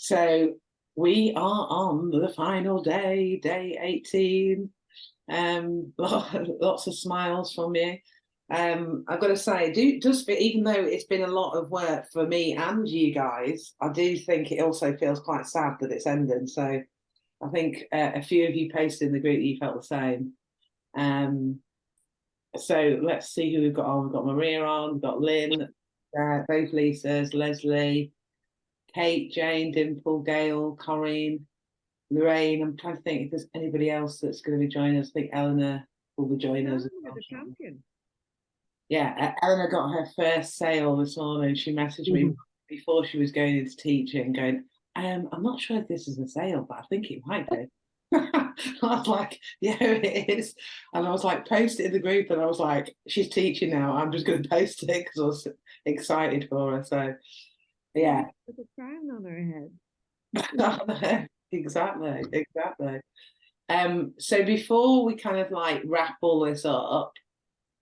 So we are on the final day, day 18. Lots of smiles from you. I've got to say, even though it's been a lot of work for me and you guys, I do think it also feels quite sad that it's ending. So I think a few of you posted in the group that you felt the same. So let's see who we've got on. We've got Maria on, we've got Lynn, both Lisas, Leslie, Kate, Jane, Dimple, Gail, Corinne, Lorraine. I'm trying to think if there's anybody else that's going to be joining us. I think Eleanor will be joining us. The champion. Yeah, Eleanor got her first sale this morning. She messaged me before she was going into teaching, going, I'm not sure if this is a sale, but I think it might be. I was like, yeah, it is. And I was like, post it in the group. And I was like, she's teaching now. I'm just going to post it because I was excited for her. So, yeah. With a crown on her head. Exactly. So before we kind of like wrap all this up,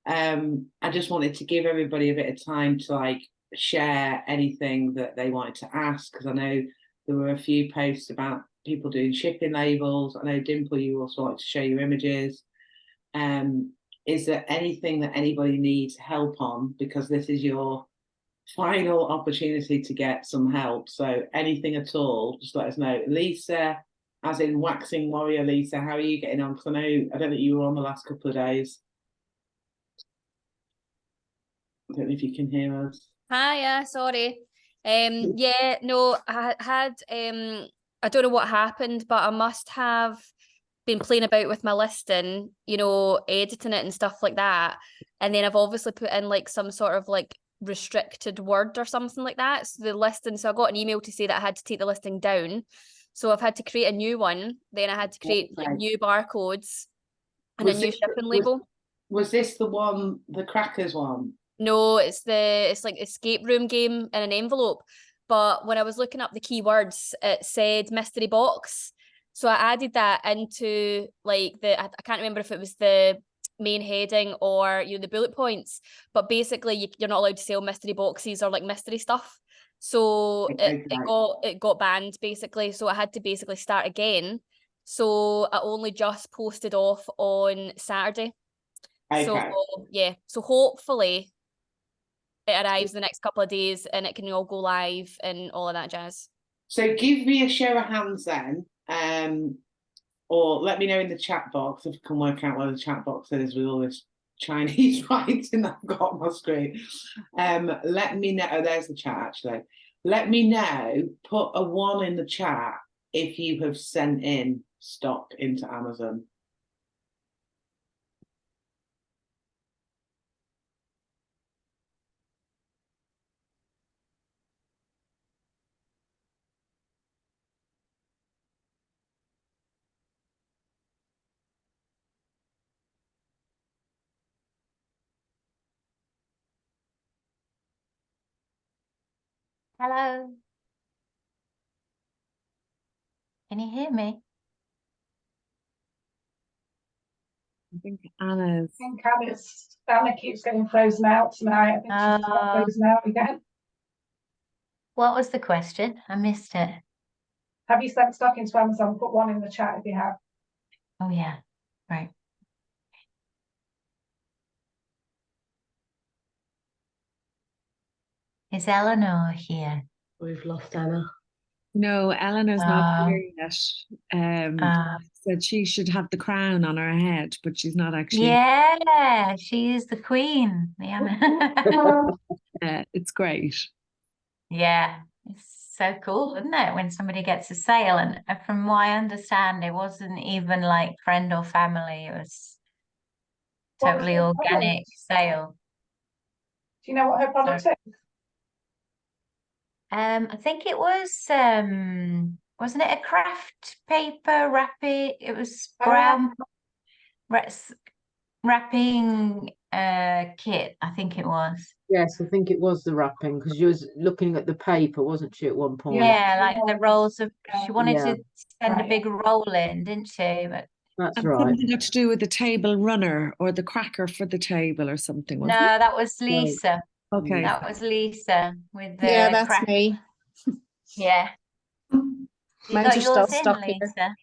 I just wanted to give everybody a bit of time to like share anything that they wanted to ask, because I know there were a few posts about people doing shipping labels. I know, Dimple, you also like to share your images. Is there anything that anybody needs help on? Because this is your final opportunity to get some help. So anything at all, just let us know. Lisa, as in Waxing Warrior Lisa, how are you getting on? Because I don't think you were on the last couple of days. I don't know if you can hear us. Hiya, sorry. Yeah, no, I had I don't know what happened, but I must have been playing about with my listing, editing it and stuff like that. And then I've obviously put in like some sort of like restricted word or something like that. So the listing, so I got an email to say that I had to take the listing down. So I've had to create a new one. Then I had to create like new barcodes and a new shipping label. Was this the one, the crackers one? No, it's like escape room game in an envelope. But when I was looking up the keywords, it said mystery box. So I added that into like I can't remember if it was the main heading or the bullet points, but basically you're not allowed to sell mystery boxes or like mystery stuff. So it got banned basically. So I had to basically start again. So I only just posted off on Saturday. Okay. So yeah, so hopefully it arrives the next couple of days and it can all go live and all of that jazz. So give me a show of hands then, or let me know in the chat box if I can work out where the chat box is with all this Chinese writing that I've got on my screen. Let me know. Oh, there's the chat actually. Let me know. Put a 1 in the chat if you have sent in stock into Amazon. Hello. Can you hear me? I think Anna keeps getting frozen out tonight. I think she's frozen out again. What was the question? I missed it. Have you sent stock into Amazon? Put 1 in the chat if you have. Oh yeah, right. Is Eleanor here? We've lost Anna. No, Eleanor's not here yet. Said she should have the crown on her head, but she's not actually. Yeah, she is the queen. It's great. Yeah, it's so cool, isn't it? When somebody gets a sale, and from what I understand, it wasn't even like friend or family. It was totally organic sale. Do you know what her product is? I think it was wasn't it a craft paper wrapping? It was brown wrapping kit, I think it was. Yes, I think it was the wrapping, because she was looking at the paper, wasn't she, at one point? Yeah, like the rolls of, she wanted to send a big roll in, didn't she? But that's right. Something had to do with the table runner or the cracker for the table or something, wasn't it? No, that was Lisa. Okay. That was Lisa with the that's me. Yeah. You Mine's got are still yours in, stuck here. Lisa?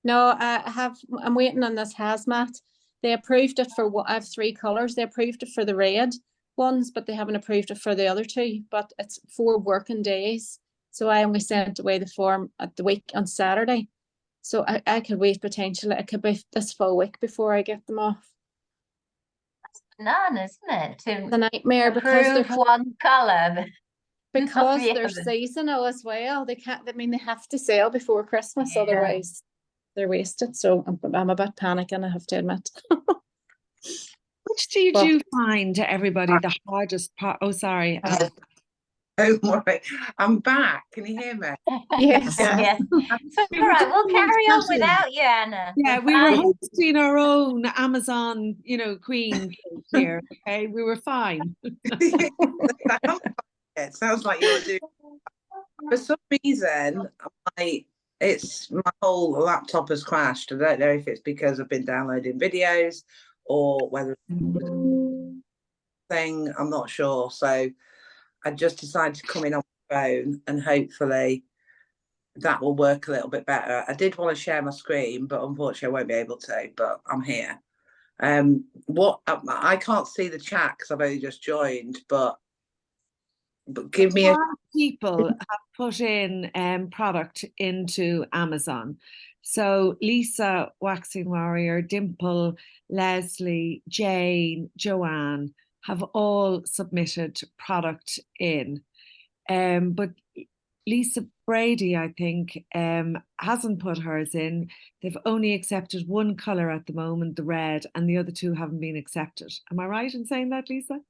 No, I'm waiting on this hazmat. They approved it for what I have 3 colours. They approved it for the red ones, but they haven't approved it for the other 2. But it's 4 working days. So I only sent away the form at the week on Saturday. So I could wait potentially. It could be this full week before I get them off. None, isn't it? To The nightmare because approve they're one colour. because the they're other. seasonal as well. They can't. I mean, they have to sell before Christmas, Yeah. otherwise they're wasted. So I'm a bit panicking, I have to admit. Which did Well- you find to everybody the hardest part? Oh, sorry. Don't worry, I'm back. Can you hear me? Yes. Yes. It's all right. We'll carry on without you, Anna. Yeah, we were hosting our own Amazon, queen here. Okay, we were fine. It sounds like you're doing. For some reason, my whole laptop has crashed. I don't know if it's because I've been downloading videos or whether thing. I'm not sure. So I just decided to come in on my phone and hopefully that will work a little bit better. I did want to share my screen, but unfortunately I won't be able to, but I'm here. I can't see the chat because I've only just joined, but give me a people have put in product into Amazon. So Lisa, Waxing Warrior, Dimple, Leslie, Jane, Joanne have all submitted product in. But Lisa Brady, I think, hasn't put hers in. They've only accepted 1 colour at the moment, the red, and the other 2 haven't been accepted. Am I right in saying that, Lisa?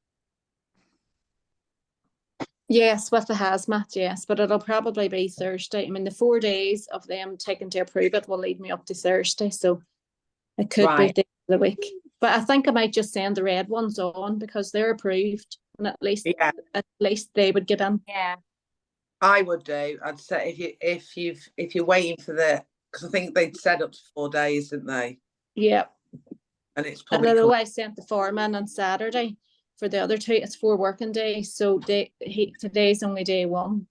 Yes, with the hazmat, yes, but it'll probably be Thursday. I mean, the 4 days of them taking to approve it will lead me up to Thursday, so it could be the end of the week. But I think I might just send the red ones on because they're approved, and at least they would get in. Yeah. I would do. I'd say if you're waiting for because I think they'd set up to 4 days, didn't they? Yeah. And it's probably. And although I sent the form in on Saturday for the other 2, it's 4 working days. So today's only day 1.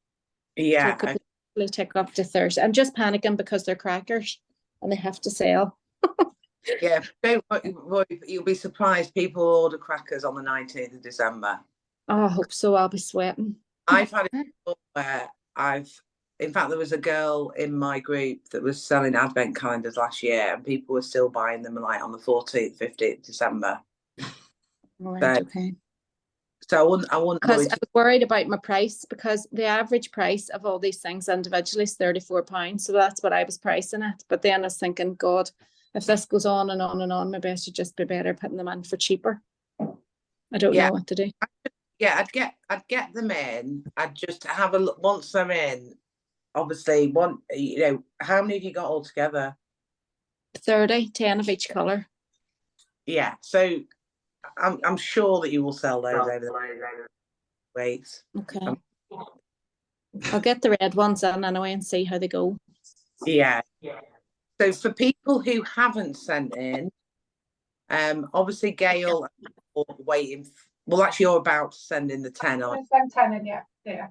Yeah. So it could probably take up to Thursday. I'm just panicking because they're crackers and they have to sell. Yeah, don't worry, you'll be surprised. People order crackers on the 19th of December. Oh, I hope so. I'll be sweating. I've had it before where in fact, there was a girl in my group that was selling advent calendars last year and people were still buying them like on the 14th, 15th December. Right, okay. So I wouldn't because worry. I was worried about my price because the average price of all these things individually is £34. So that's what I was pricing it. But then I was thinking, God, if this goes on and on and on, maybe I should just be better putting them in for cheaper. I don't know what to do. Yeah, I'd get them in. I'd just have a look once they're in. Obviously, how many have you got altogether? 30, 10 of each colour. Yeah, so I'm sure that you will sell those over the weeks. Okay. I'll get the red ones in anyway and see how they go. Yeah. So for people who haven't sent in, obviously Gail waiting. Well, actually, you're about to send in the 10 on. Send 10 in, yeah.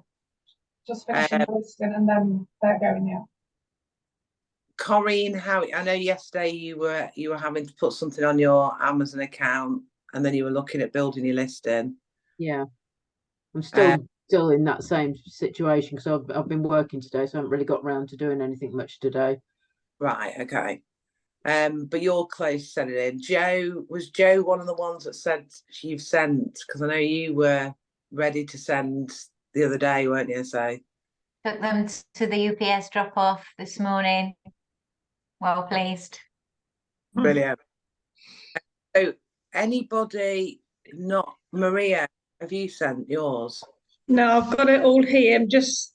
Just finishing the listing and then they're going, yeah. Corinne, I know yesterday you were having to put something on your Amazon account and then you were looking at building your listing. Yeah, I'm still in that same situation because I've been working today, so I haven't really got around to doing anything much today. Right, okay. But you're close to sending in. Was Joe one of the ones that said you've sent? Because I know you were ready to send the other day, weren't you? So took them to the UPS drop off this morning. Well pleased. Brilliant. So anybody not Maria, have you sent yours? No, I've got it all here. I'm just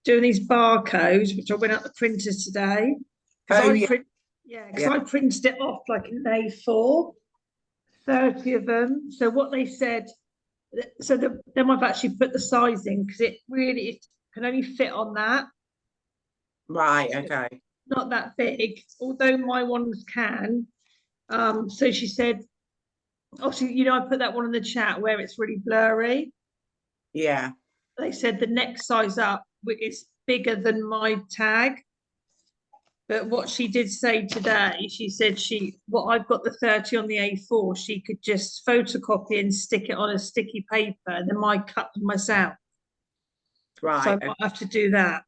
doing these barcodes, which I went out the printers today. I printed it off like in A4, 30 of them. So what they said, then I've actually put the sizing because it can only fit on that. Right, okay. Not that big, although my ones can. So she said, obviously, I put that one in the chat where it's really blurry. Yeah. They said the next size up is bigger than my tag. But what she did say today, she said what I've got the 30 on the A4, she could just photocopy and stick it on a sticky paper and then I cut them myself. Right. So I might have to do that.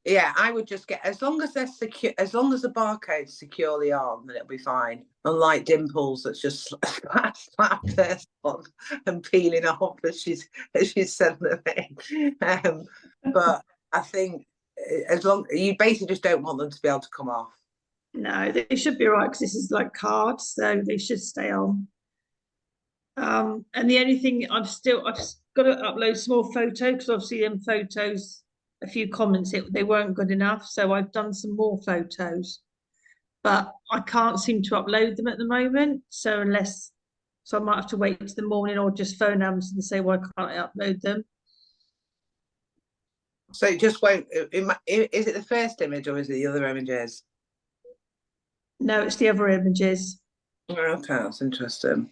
Yeah, I would just get, as long as they're secure, as long as the barcode's securely on, then it'll be fine. Unlike Dimples, that's just slapped her on and peeling off as she's sent them in. But I think as long, you basically just don't want them to be able to come off. No, they should be all right because this is like cards, so they should stay on. And the only thing I've got to upload some more photos because obviously them photos, a few comments, they weren't good enough, so I've done some more photos, but I can't seem to upload them at the moment. So I might have to wait till the morning or just phone Amazon and say, why can't I upload them? So it just won't. Is it the first image or is it the other images? No, it's the other images. Okay, that's interesting.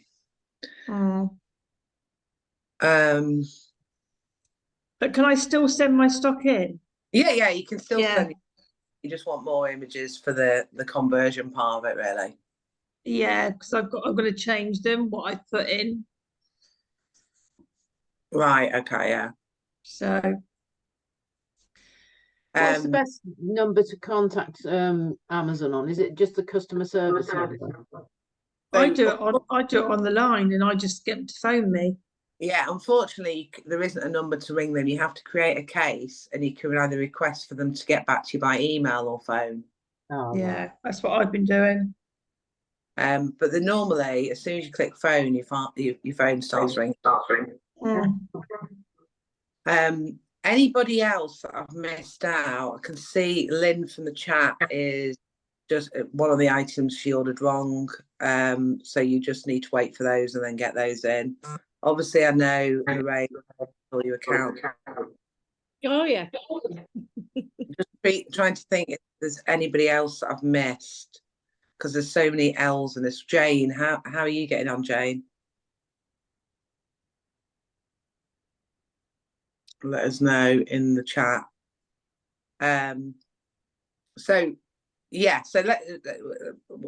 But can I still send my stock in? Yeah, you can still Yeah. send it. You just want more images for the conversion part of it, really. Yeah, because I've got to change them, what I put in. Right, okay, yeah. So what's the best number to contact Amazon on? Is it just the customer service number? I do it on the line and I just get them to phone me. Yeah, unfortunately, there isn't a number to ring them. You have to create a case and you can either request for them to get back to you by email or phone. Oh, Yeah, right. that's what I've been doing. But normally, as soon as you click phone, your phone starts ringing. Anybody else that I've missed out? I can see Lynn from the chat is just one of the items she ordered wrong. So you just need to wait for those and then get those in. Obviously, I know Lorraine for your account. Oh yeah. Just trying to think if there's anybody else that I've missed because there's so many L's in this. Jane, how are you getting on, Jane? Let us know in the chat. So yeah, so I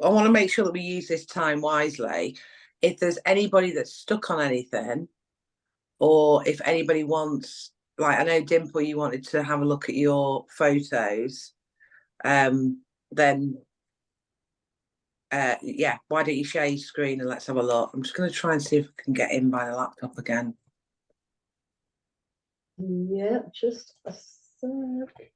want to make sure that we use this time wisely. If there's anybody that's stuck on anything, or if anybody wants, like I know Dimple, you wanted to have a look at your photos, then yeah, why don't you share your screen and let's have a look. I'm just going to try and see if I can get in by the laptop again. Yeah, just a sec.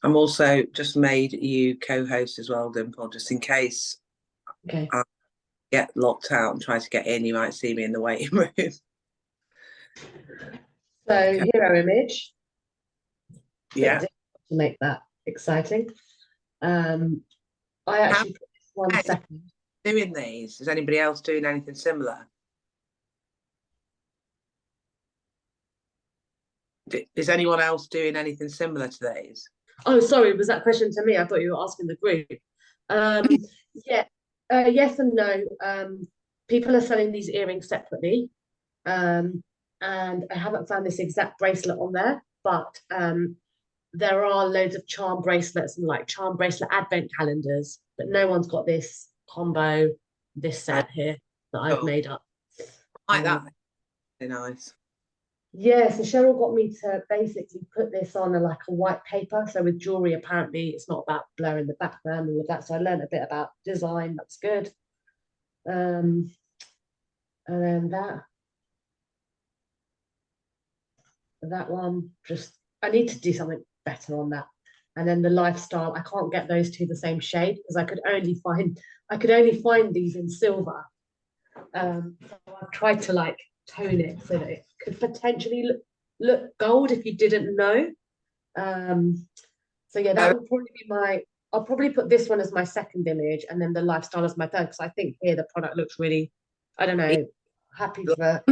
I'm also just made you co-host as well, Dimple, just in case I get locked out and try to get in. You might see me in the waiting room. So hero image. Yeah. To make that exciting. I actually put this 1 second. Doing these? Is anybody else doing anything similar? Is anyone else doing anything similar to these? Oh, sorry, was that question to me? I thought you were asking the group. Yeah, yes and no. People are selling these earrings separately. And I haven't found this exact bracelet on there, but there are loads of charm bracelets and like charm bracelet advent calendars, but no one's got this combo, this set here that I've made up. Like that. Very nice. Yeah, so Cheryl got me to basically put this on like a white paper. So with jewelry, apparently it's not about blurring the background and all of that. So I learned a bit about design. That's good. And then that one, just I need to do something better on that. And then the lifestyle, I can't get those two the same shade because I could only find these in silver. So I've tried to like tone it so that it could potentially look gold if you didn't know. So yeah, that would probably be I'll probably put this one as my second image and then the lifestyle as my third because I think here the product looks really, I don't know, happy for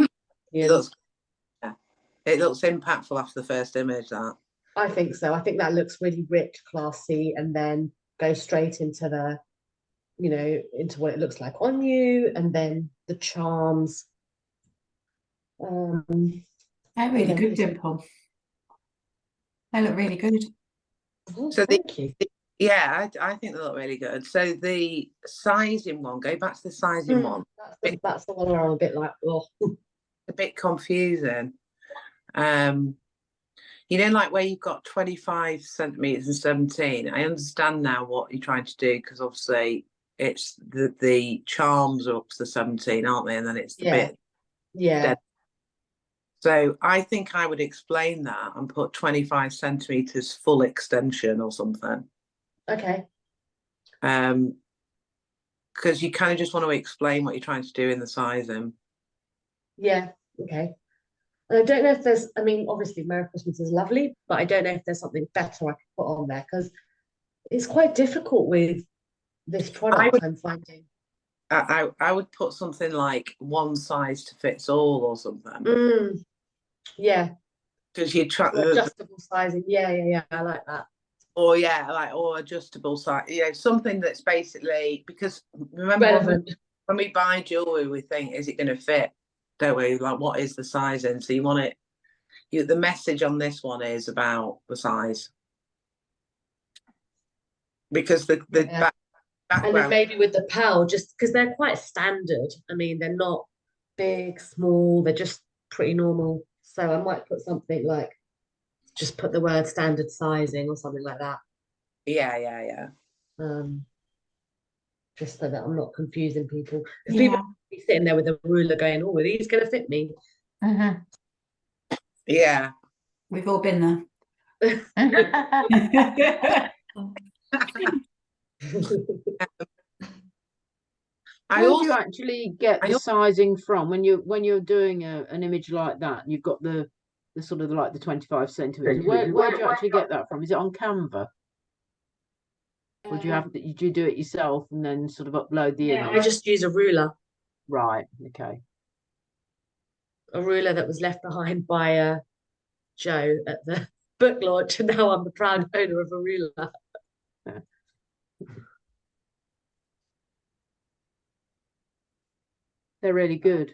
it looks impactful after the first image, that. I think so. I think that looks really rich, classy, and then go straight into into what it looks like on you, and then the charms. They're really good, Dimple. They look really good. So thank you. Yeah, I think they look really good. So the sizing one, go back to the sizing one. That's the one where I'm a bit like, oh. A bit confusing. You know, like where you've got 25 centimeters and 17. I understand now what you're trying to do, because obviously it's the charms are up to the 17, aren't they? And then it's the bit. Yeah. Dead. So I think I would explain that and put 25 centimeters full extension or something. Okay. Because you kind of just want to explain what you're trying to do in the sizing. Yeah. Okay. And I don't know if there's, I mean, obviously Merry Christmas is lovely, but I don't know if there's something better I could put on there, because it's quite difficult with this product, I'm finding. I would put something like one size to fits all or something. Yeah. Because you try adjustable sizing. Yeah. I like that. Or or adjustable size. You know, something that's basically, because remember relevant. When we buy jewelry, we think, is it going to fit? Don't we? Like, what is the sizing? So you want it. The message on this one is about the size, because the background. And then maybe with the PAL, just because they're quite standard. I mean, they're not big, small. They're just pretty normal. So I might put something like, just put the word standard sizing or something like that. Yeah. Just so that I'm not confusing people. Because people be sitting there with a ruler going, oh, are these going to fit me? Yeah. We've all been there. Where do you actually get the sizing from when you're doing an image like that, and you've got the sort of like the 25 centimeters? Where do you actually get that from? Is it on Canva? Or do you do it yourself and then sort of upload the image? I just use a ruler. Right, okay. A ruler that was left behind by Joe at the book launch, and now I'm the proud owner of a ruler. They're really good.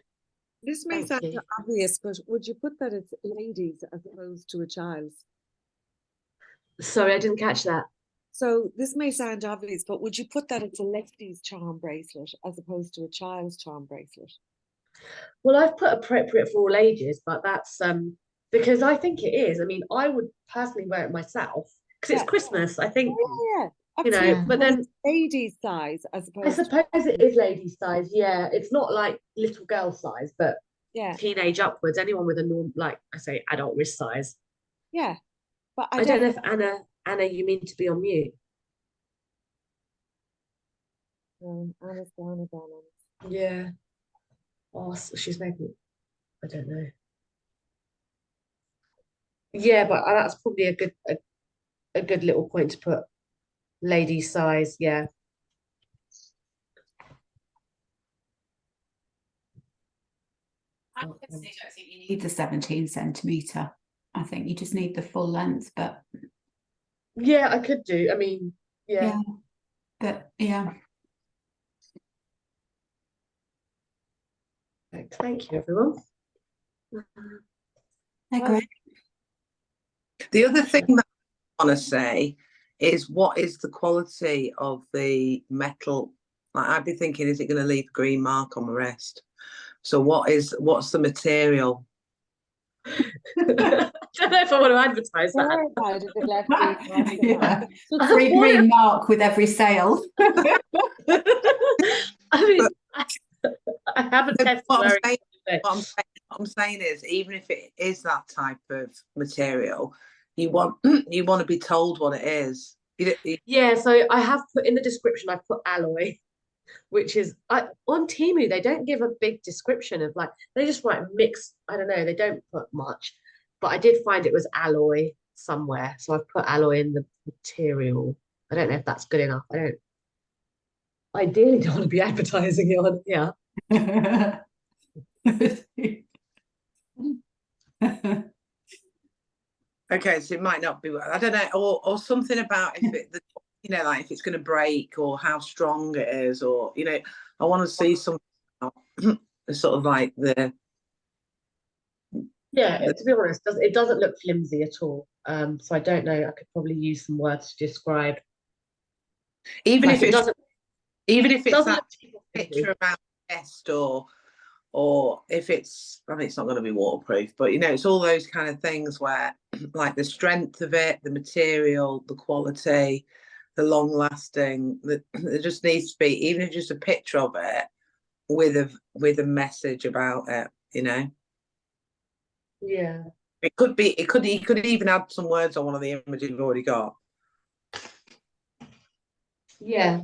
This may sound obvious, but would you put that it's ladies as opposed to a child's? Sorry, I didn't catch that. So this may sound obvious, but would you put that it's a lady's charm bracelet as opposed to a child's charm bracelet? Well, I've put appropriate for all ages, but that's because I think it is. I mean, I would personally wear it myself because it's Christmas. I think, you know, but then ladies' size as opposed. I suppose it is ladies' size. Yeah, it's not like little girl size, but teenage upwards. Anyone with a normal, like I say, adult wrist size. Yeah, but I don't know if Anna, you mean to be on mute? Anna's down again. Yeah. Oh, so she's maybe, I don't know. Yeah, but that's probably a good little point to put. Lady size, yeah. I personally don't think you need the 17 centimetre. I think you just need the full length, but yeah, I could do. I mean, yeah. But yeah. Thank you, everyone. They're great. The other thing that I want to say is, what is the quality of the metal? Like, I'd be thinking, is it going to leave a green mark on the wrist? So what's the material? I don't know if I want to advertise that. Yeah. Free green mark with every sale. I mean, I haven't tested. What I'm saying is, even if it is that type of material, you want to be told what it is. Yeah, so I have put in the description, I've put alloy, which is on Temu, they don't give a big description of, like, they just write mixed. I don't know, they don't put much, but I did find it was alloy somewhere, so I've put alloy in the material. I don't know if that's good enough. I ideally don't want to be advertising it on here. Okay, so it might not be. I don't know, or something about if it, you know, like if it's going to break or how strong it is, or, you know, I want to see something sort of like the Yeah, to be honest, it doesn't look flimsy at all. So I don't know. I could probably use some words to describe. Even Like, if it it's doesn't that look too picture flimsy. about chest, or if it's, I mean, it's not going to be waterproof, but it's all those kind of things where like the strength of it, the material, the quality, the long lasting, there just needs to be, even if just a picture of it with a message about it, Yeah. It could be, you could even add some words on one of the images you've already got. Yeah.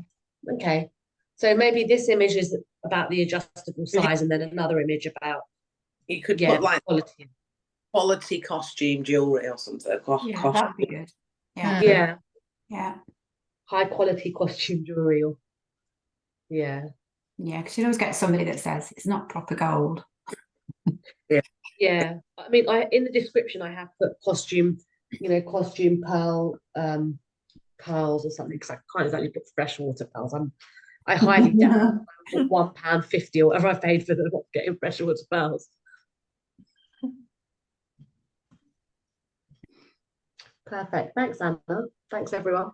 Okay. So maybe this image is about the adjustable size, and then another image about You could put like quality costume jewelry or something. Yeah, that'd be good. Yeah. Yeah. Yeah. High quality costume jewelry. Yeah. Yeah, because you always get somebody that says it's not proper gold. Yeah. I mean, in the description I have put costume, costume pearls or something, because I can't exactly put freshwater pearls. I highly doubt £1.50 or whatever I paid for them not getting freshwater pearls. Perfect. Thanks, Anna. Thanks, everyone.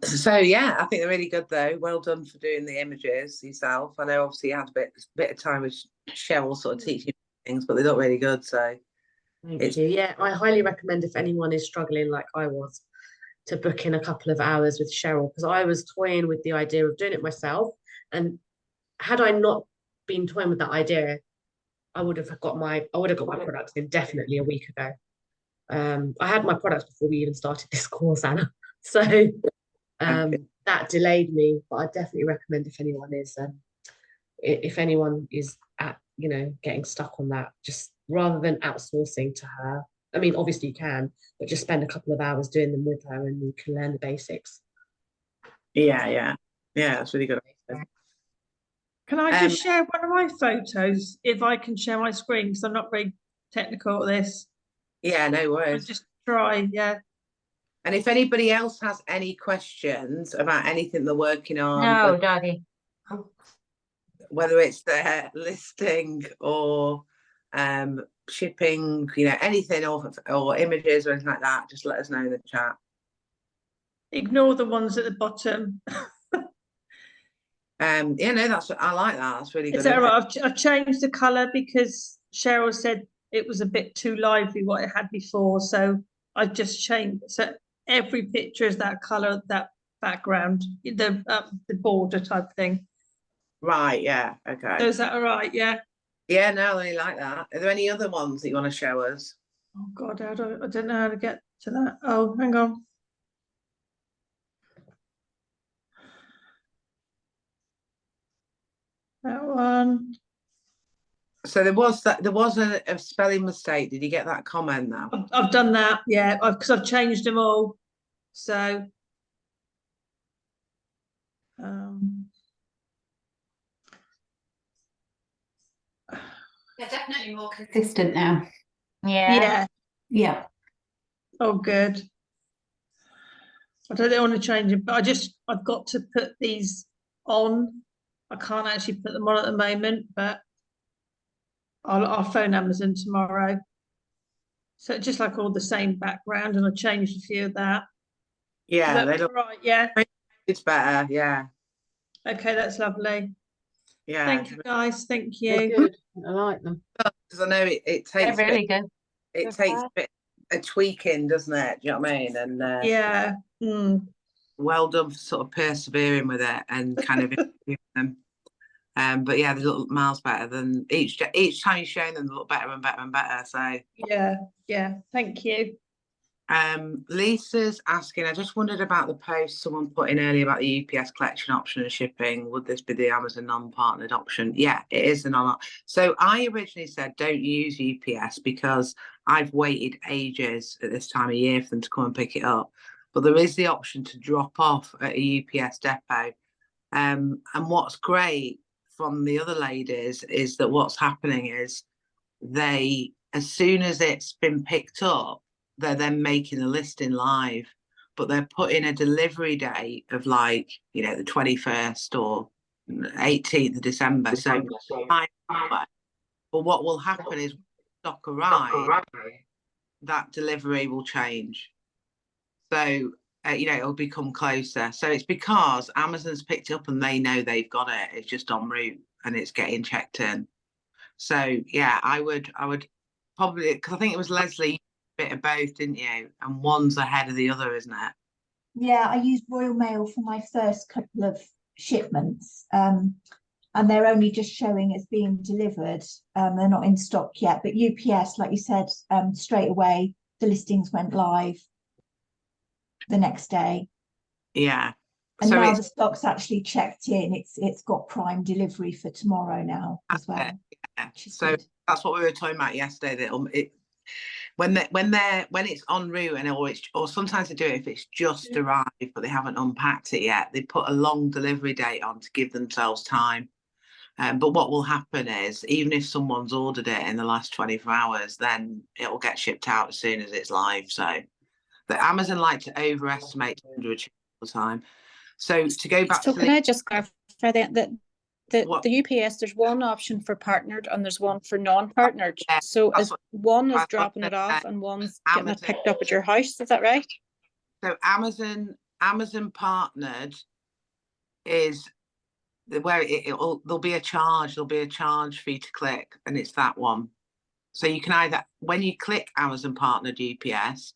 So yeah, I think they're really good though. Well done for doing the images yourself. I know obviously you had a bit of time with Cheryl sort of teaching things, but they look really good. So Thank you. Yeah, I highly recommend, if anyone is struggling like I was, to book in a couple of hours with Cheryl, because I was toying with the idea of doing it myself. And had I not been toying with that idea, I would have got my products in definitely a week ago. I had my products before we even started this course, Anna. So that delayed me, but I definitely recommend if anyone is getting stuck on that, just rather than outsourcing to her. I mean, obviously you can, but just spend a couple of hours doing them with her, and you can learn the basics. Yeah, that's really good. Can I just share one of my photos, if I can share my screen, because I'm not very technical at this? Yeah, no worries. I'll just try, yeah. And if anybody else has any questions about anything they're working on, No, Daddy. whether it's their listing or shipping, anything, or images or anything like that, just let us know in the chat. Ignore the ones at the bottom. I like that. That's really good. Is that right? I've changed the colour because Cheryl said it was a bit too lively what it had before, so I just changed. So every picture is that colour, that background, the border type thing. Right. Yeah. Okay. So is that all right? Yeah. Yeah. No, I really like that. Are there any other ones that you want to show us? Oh God, I don't know how to get to that. Oh, hang on. That one. So there was a spelling mistake. Did you get that comment now? I've done that, yeah, because I've changed them all. So They're definitely more consistent now. Yeah. Yeah. Oh, good. I don't want to change it, but I've got to put these on. I can't actually put them on at the moment, but I'll phone Amazon tomorrow. So just like all the same background, and I changed a few of that. Yeah, they look right. Yeah, it's better. Yeah. Okay, that's lovely. Yeah. Thank you, guys. Thank you. They're good. I like them. Because I know it takes They're really good. It takes a bit of tweaking, doesn't it? Do you know what I mean? And yeah. Well done for sort of persevering with it and kind of improving them. But yeah, they look miles better than each time you're showing them, they look better and better and better. So yeah. Thank you. Lisa's asking, I just wondered about the post someone put in earlier about the UPS collection option and shipping. Would this be the Amazon non-partnered option? Yeah, it is the non. So I originally said don't use UPS because I've waited ages at this time of year for them to come and pick it up. But there is the option to drop off at a UPS depot. And what's great from the other ladies is that what's happening is they, as soon as it's been picked up, they're then making a listing live, but they're putting a delivery date of the 21st or 18th of December. So But what will happen is stock arrives, that delivery will change. So, it'll become closer. So it's because Amazon's picked it up and they know they've got it. It's just en route and it's getting checked in. So yeah, I would probably, because I think it was Leslie, a bit of both, didn't you? And one's ahead of the other, isn't it? Yeah, I used Royal Mail for my first couple of shipments. And they're only just showing as being delivered. They're not in stock yet, but UPS, like you said, straight away, the listings went live the next day. Yeah. And so now the stock's actually checked in. It's got prime delivery for tomorrow now as well. Yeah. So that's what we were talking about yesterday. That when it's en route or sometimes they do it if it's just arrived but they haven't unpacked it yet. They put a long delivery date on to give themselves time. But what will happen is, even if someone's ordered it in the last 24 hours, then it will get shipped out as soon as it's live. So the Amazon like to overestimate all the time. So to go back So to can I just clarify that the UPS, there's one option for partnered and there's one for non-partnered. So one is dropping it off and one's getting it picked up at your house. Is that right? So Amazon partnered is where there'll be a charge for you to click, and it's that one. So you can either, when you click Amazon partnered UPS,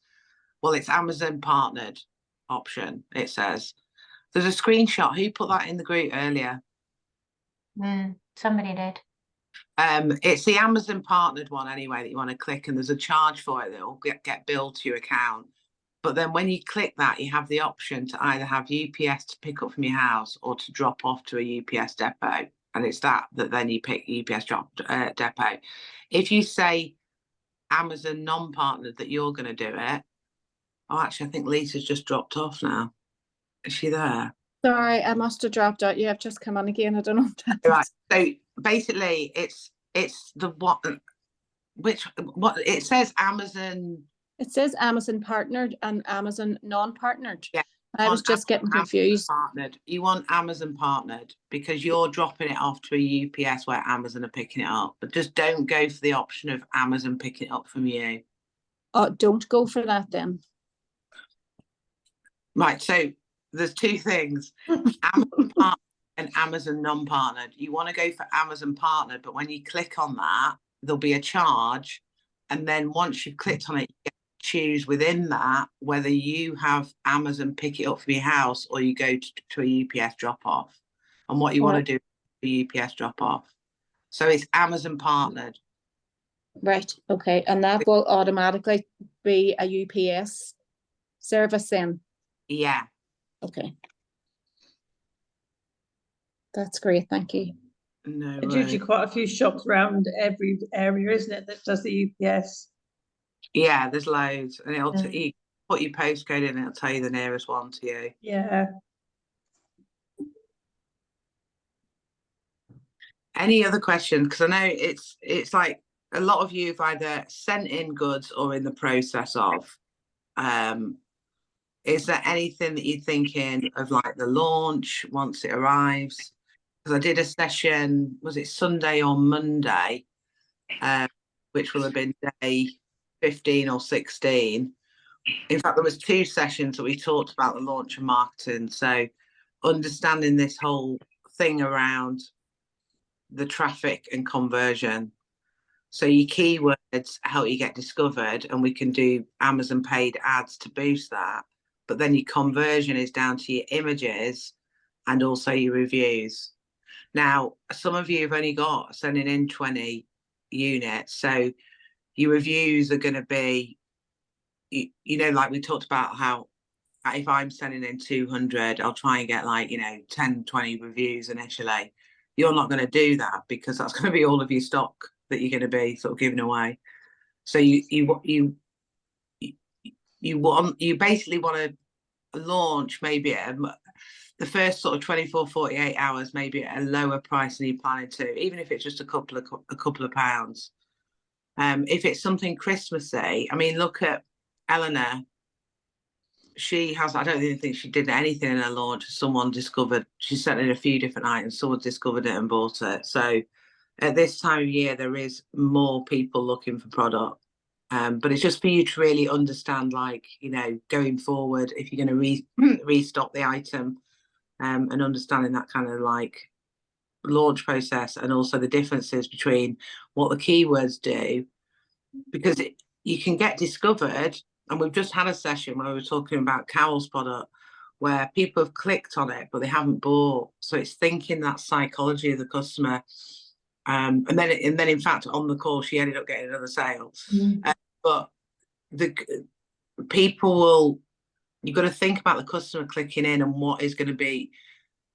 well, it's Amazon partnered option, it says. There's a screenshot. Who put that in the group earlier? Somebody did. It's the Amazon partnered one anyway that you want to click, and there's a charge for it that will get billed to your account. But then when you click that, you have the option to either have UPS to pick up from your house or to drop off to a UPS depot. And it's that then you pick UPS depot. If you say Amazon non-partnered that you're going to do it. Oh, actually, I think Lisa's just dropped off now. Is she there? Sorry, I must have dropped out. You have just come on again. I don't know. Right. So basically, it's the what it says Amazon. It says Amazon partnered and Amazon non-partnered. Yeah. I was just getting confused. Partnered. You want Amazon partnered because you're dropping it off to a UPS where Amazon are picking it up. But just don't go for the option of Amazon picking it up from you. Oh, don't go for that then. Right. So there's two things: Amazon partnered and Amazon non-partnered. You want to go for Amazon partnered, but when you click on that, there'll be a charge, and then once you've clicked on it, you choose within that whether you have Amazon pick it up from your house or you go to a UPS drop off. And what you want to do is a UPS drop off. So it's Amazon partnered. Right. Okay. And that will automatically be a UPS service then. Yeah. Okay. That's great. Thank you. No. There's usually quite a few shops around every area, isn't it, that does the UPS? Yeah, there's loads, and it'll you put your postcode in, and it'll tell you the nearest one to you. Yeah. Any other questions? Because I know it's like a lot of you have either sent in goods or in the process of. Is there anything that you're thinking of, like the launch once it arrives? Because I did a session, was it Sunday or Monday, which will have been day 15 or 16. In fact, there was 2 sessions that we talked about the launch and marketing. So understanding this whole thing around the traffic and conversion. So your keywords help you get discovered, and we can do Amazon paid ads to boost that. But then your conversion is down to your images and also your reviews. Now, some of you have only got sending in 20 units. So your reviews are going to be, like we talked about how if I'm sending in 200, I'll try and get 10, 20 reviews initially. You're not going to do that because that's going to be all of your stock that you're going to be sort of giving away. So you basically want to launch maybe at the first sort of 24, 48 hours, maybe at a lower price than you're planning to, even if it's just a couple of pounds. If it's something Christmassy, I mean, look at Eleanor. She has, I don't even think she did anything in her launch. Someone discovered, she sent in a few different items, someone discovered it and bought it. So at this time of year, there is more people looking for product. But it's just for you to really understand, like, you know, going forward, if you're going to restock the item, and understanding that kind of like launch process, and also the differences between what the keywords do, because you can get discovered. And we've just had a session where we were talking about Carol's product, where people have clicked on it, but they haven't bought. So it's thinking that psychology of the customer. And then in fact, on the call, she ended up getting another sale. But the people will, you've got to think about the customer clicking in and what is going to be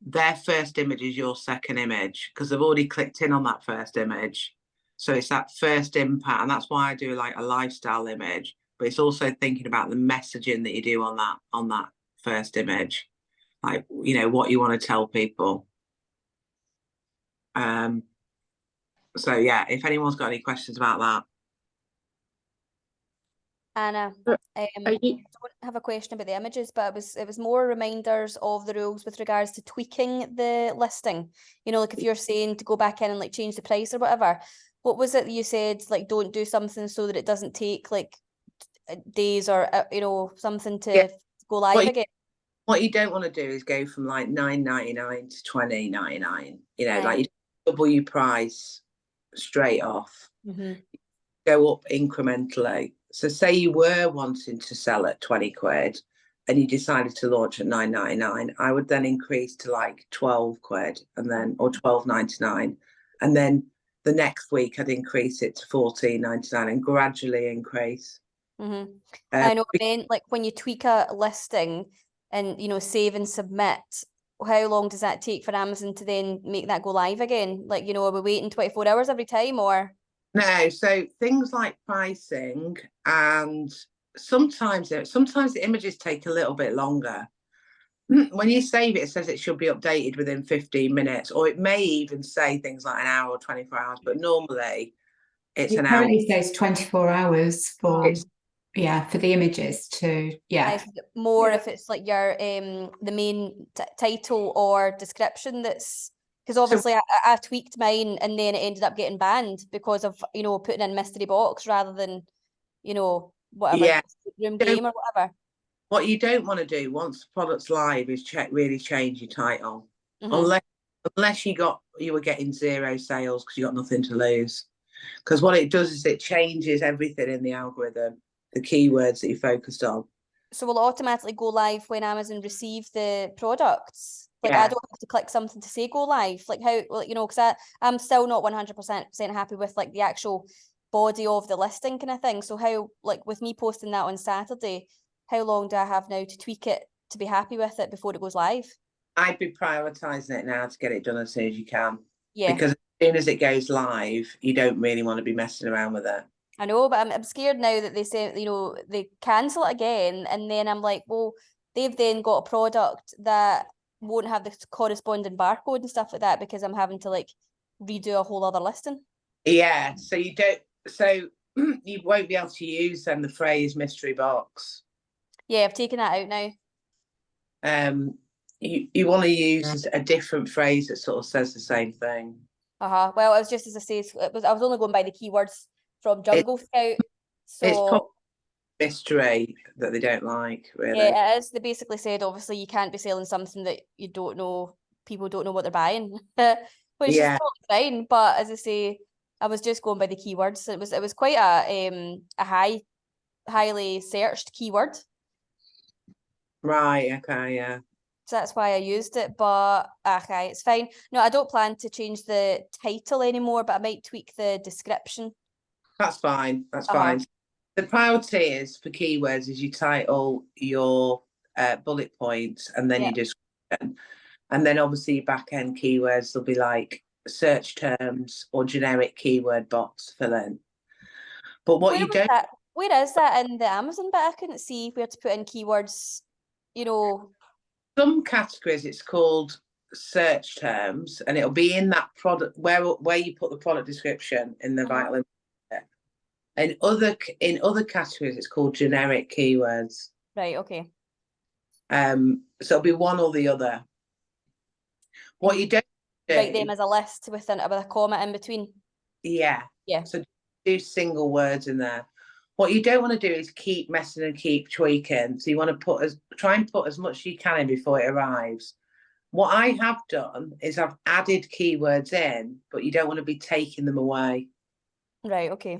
their first image is your second image, because they've already clicked in on that first image. So it's that first impact. And that's why I do like a lifestyle image, but it's also thinking about the messaging that you do on that first image, like, you know, what you want to tell people. So yeah, if anyone's got any questions about that. Anna, I don't have a question about the images, but it was more reminders of the rules with regards to tweaking the listing. You know, like if you're saying to go back in and like change the price or whatever, what was it that you said, like don't do something so that it doesn't take like days or you know, something to go live again? What you don't want to do is go from like $9.99 to $20.99. You know, like you double your price straight off. Go up incrementally. So say you were wanting to sell at 20 quid and you decided to launch at $9.99, I would then increase to like 12 quid and then, or $12.99. And then the next week I'd increase it to $14.99 and gradually increase. I know, I mean, like when you tweak a listing and, you know, save and submit, how long does that take for Amazon to then make that go live again? Like, you know, are we waiting 24 hours every time, or? No, so things like pricing, and sometimes the images take a little bit longer. When you save it, it says it should be updated within 15 minutes, or it may even say things like an hour or 24 hours, but normally it's an hour. It currently says 24 hours for for the images to more if it's like your the main title or description that's, because obviously I tweaked mine and then it ended up getting banned because of, you know, putting in mystery box rather than, you know, whatever room game or whatever. What you don't want to do once the product's live is really change your title, unless you were getting 0 sales because you got nothing to lose. Because what it does is it changes everything in the algorithm, the keywords that you focused on. So will it automatically go live when Amazon receive the products? Like I don't have to click something to say go live. Like how, you know, because I'm still not 100% happy with like the actual body of the listing kind of thing. So how, like with me posting that on Saturday, how long do I have now to tweak it to be happy with it before it goes live? I'd be prioritising it now to get it done as soon as you can. Yeah. Because as soon as it goes live, you don't really want to be messing around with it. I know, but I'm scared now that they say, you know, they cancel it again, and then I'm like, well, they've then got a product that won't have the corresponding barcode and stuff like that because I'm having to like redo a whole other listing. Yeah, so you won't be able to use then the phrase mystery box. Yeah, I've taken that out now. You want to use a different phrase that sort of says the same thing. Well, it was just as I say, I was only going by the keywords from Jungle Scout. So it's probably mystery that they don't like, really. Yeah, it is. They basically said obviously you can't be selling something that you don't know, people don't know what they're buying. Which is totally fine. But as I say, I was just going by the keywords. It was quite a highly searched keyword. Right, okay, yeah. So that's why I used it, but okay, it's fine. No, I don't plan to change the title anymore, but I might tweak the description. That's fine. That's fine. The priority is for keywords is you title your bullet points and then your description. And then obviously your back end keywords will be like search terms or generic keyword box fill in. But what where is that in the Amazon bit? I couldn't see where to put in keywords, you know. Some categories it's called search terms, and it'll be in that product where you put the product description in the vital information. In other categories, it's called generic keywords. Right. Okay. So it'll be one or the other. What you don't write do, them as a list with a comma in between. yeah. Yeah. So do single words in there. What you don't want to do is keep messing and keep tweaking. So you want to try and put as much as you can in before it arrives. What I have done is I've added keywords in, but you don't want to be taking them away. Right, okay.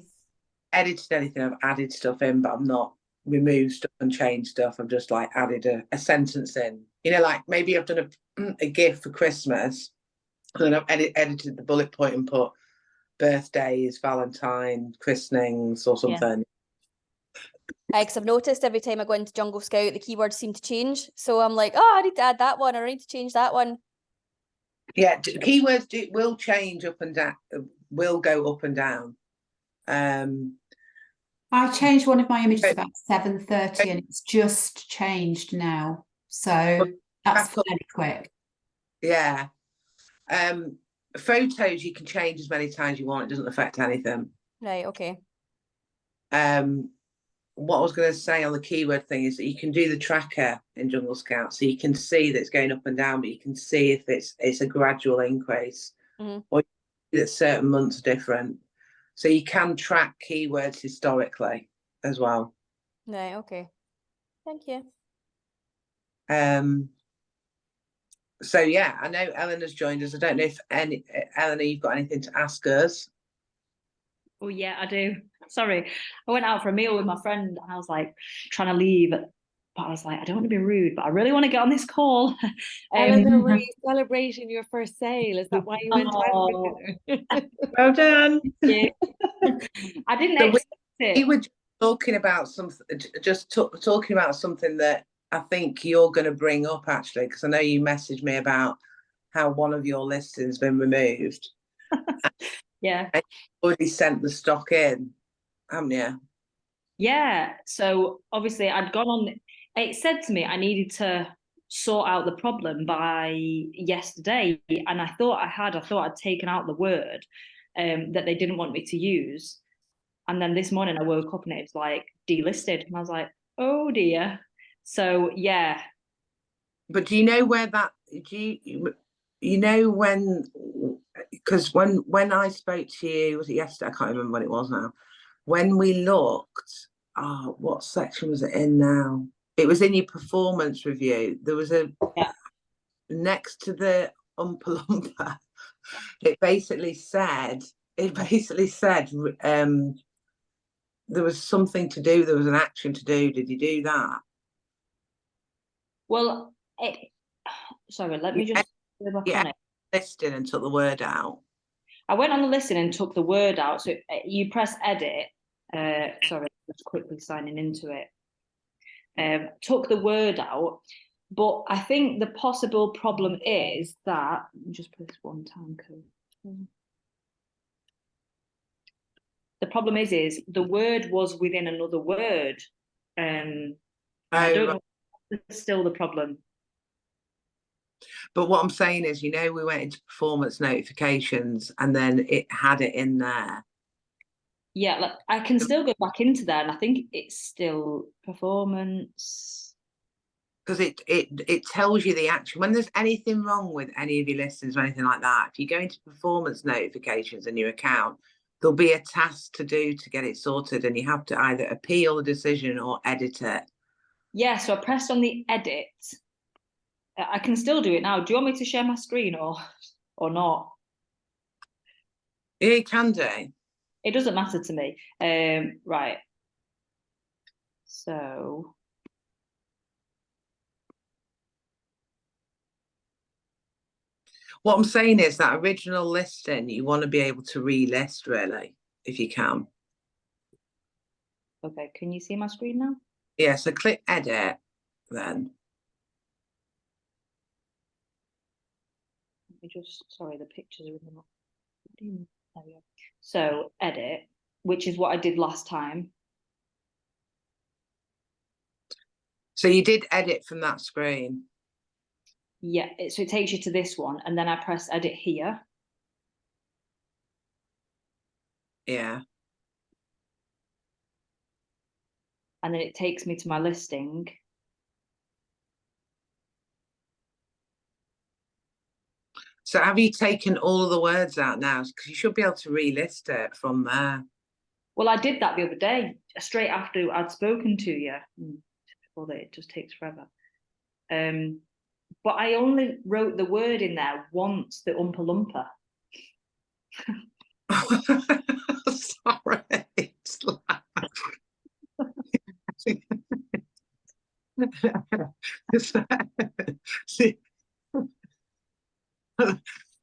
Edited anything, I've added stuff in, but I'm not removed stuff and changed stuff. I've just like added a sentence in. You know, like maybe I've done a gift for Christmas, and then I've edited the bullet point and put birthdays, Valentine, christenings, or something. Because I've noticed every time I go into Jungle Scout, the keywords seem to change. So I'm like, oh, I need to add that one, or I need to change that one. Yeah, keywords will change up and down, will go up and down. I changed one of my images about 7:30 and it's just changed now. So that's fairly quick. Yeah. Photos you can change as many times as you want. It doesn't affect anything. Right, okay. What I was going to say on the keyword thing is that you can do the tracker in Jungle Scout, so you can see that it's going up and down, but you can see if it's a gradual increase, or that certain months are different. So you can track keywords historically as well. Right, okay. Thank you. So yeah, I know Eleanor's joined us. I don't know if Eleanor, you've got anything to ask us. Oh yeah, I do. Sorry, I went out for a meal with my friend and I was like trying to leave, but I was like, I don't want to be rude, but I really want to get on this call. Eleanor, were you celebrating your first sale? Is that why you went out? Well done. Yeah. I didn't expect it. We were talking about something, talking about something that I think you're going to bring up actually, because I know you messaged me about how one of your listings has been removed. Yeah. And you've already sent the stock in, haven't you? Yeah. So obviously I'd gone on, it said to me I needed to sort out the problem by yesterday. And I thought I'd taken out the word that they didn't want me to use. And then this morning I woke up and it was like delisted. And I was like, oh dear. So yeah. But do you know where that, you know when, because when I spoke to you, was it yesterday? I can't remember when it was now. When we looked, what section was it in now? It was in your performance review. There was next to the Oompa Loompa, it basically said, there was something to do, there was an action to do. Did you do that? Well, sorry, let me just go back on it. Listing and took the word out. I went on the listing and took the word out. So you press edit. Sorry, just quickly signing into it. Took the word out, but I think the possible problem is that, let me just press one time code. The problem is the word was within another word. I don't know if that's still the problem. But what I'm saying is, we went into performance notifications and then it had it in there. Yeah, like I can still go back into there and I think it's still performance. Because it tells you the action. When there's anything wrong with any of your listings or anything like that, if you go into performance notifications in your account, there'll be a task to do to get it sorted, and you have to either appeal the decision or edit it. Yeah, so I pressed on the edit. I can still do it now. Do you want me to share my screen or not? Yeah, you can do. It doesn't matter to me. Right. So what I'm saying is that original listing, you want to be able to relist really, if you can. Okay, can you see my screen now? Yeah, so click edit then. Let me just, sorry, the pictures are in the wrong. There we go. So edit, which is what I did last time. So you did edit from that screen? Yeah, so it takes you to this one, and then I press edit here. Yeah. And then it takes me to my listing. So have you taken all of the words out now? Because you should be able to relist it from there. Well, I did that the other day, straight after I'd spoken to you. Typical that it just takes forever. But I only wrote the word in there once, the Oompa Loompa. Sorry. It's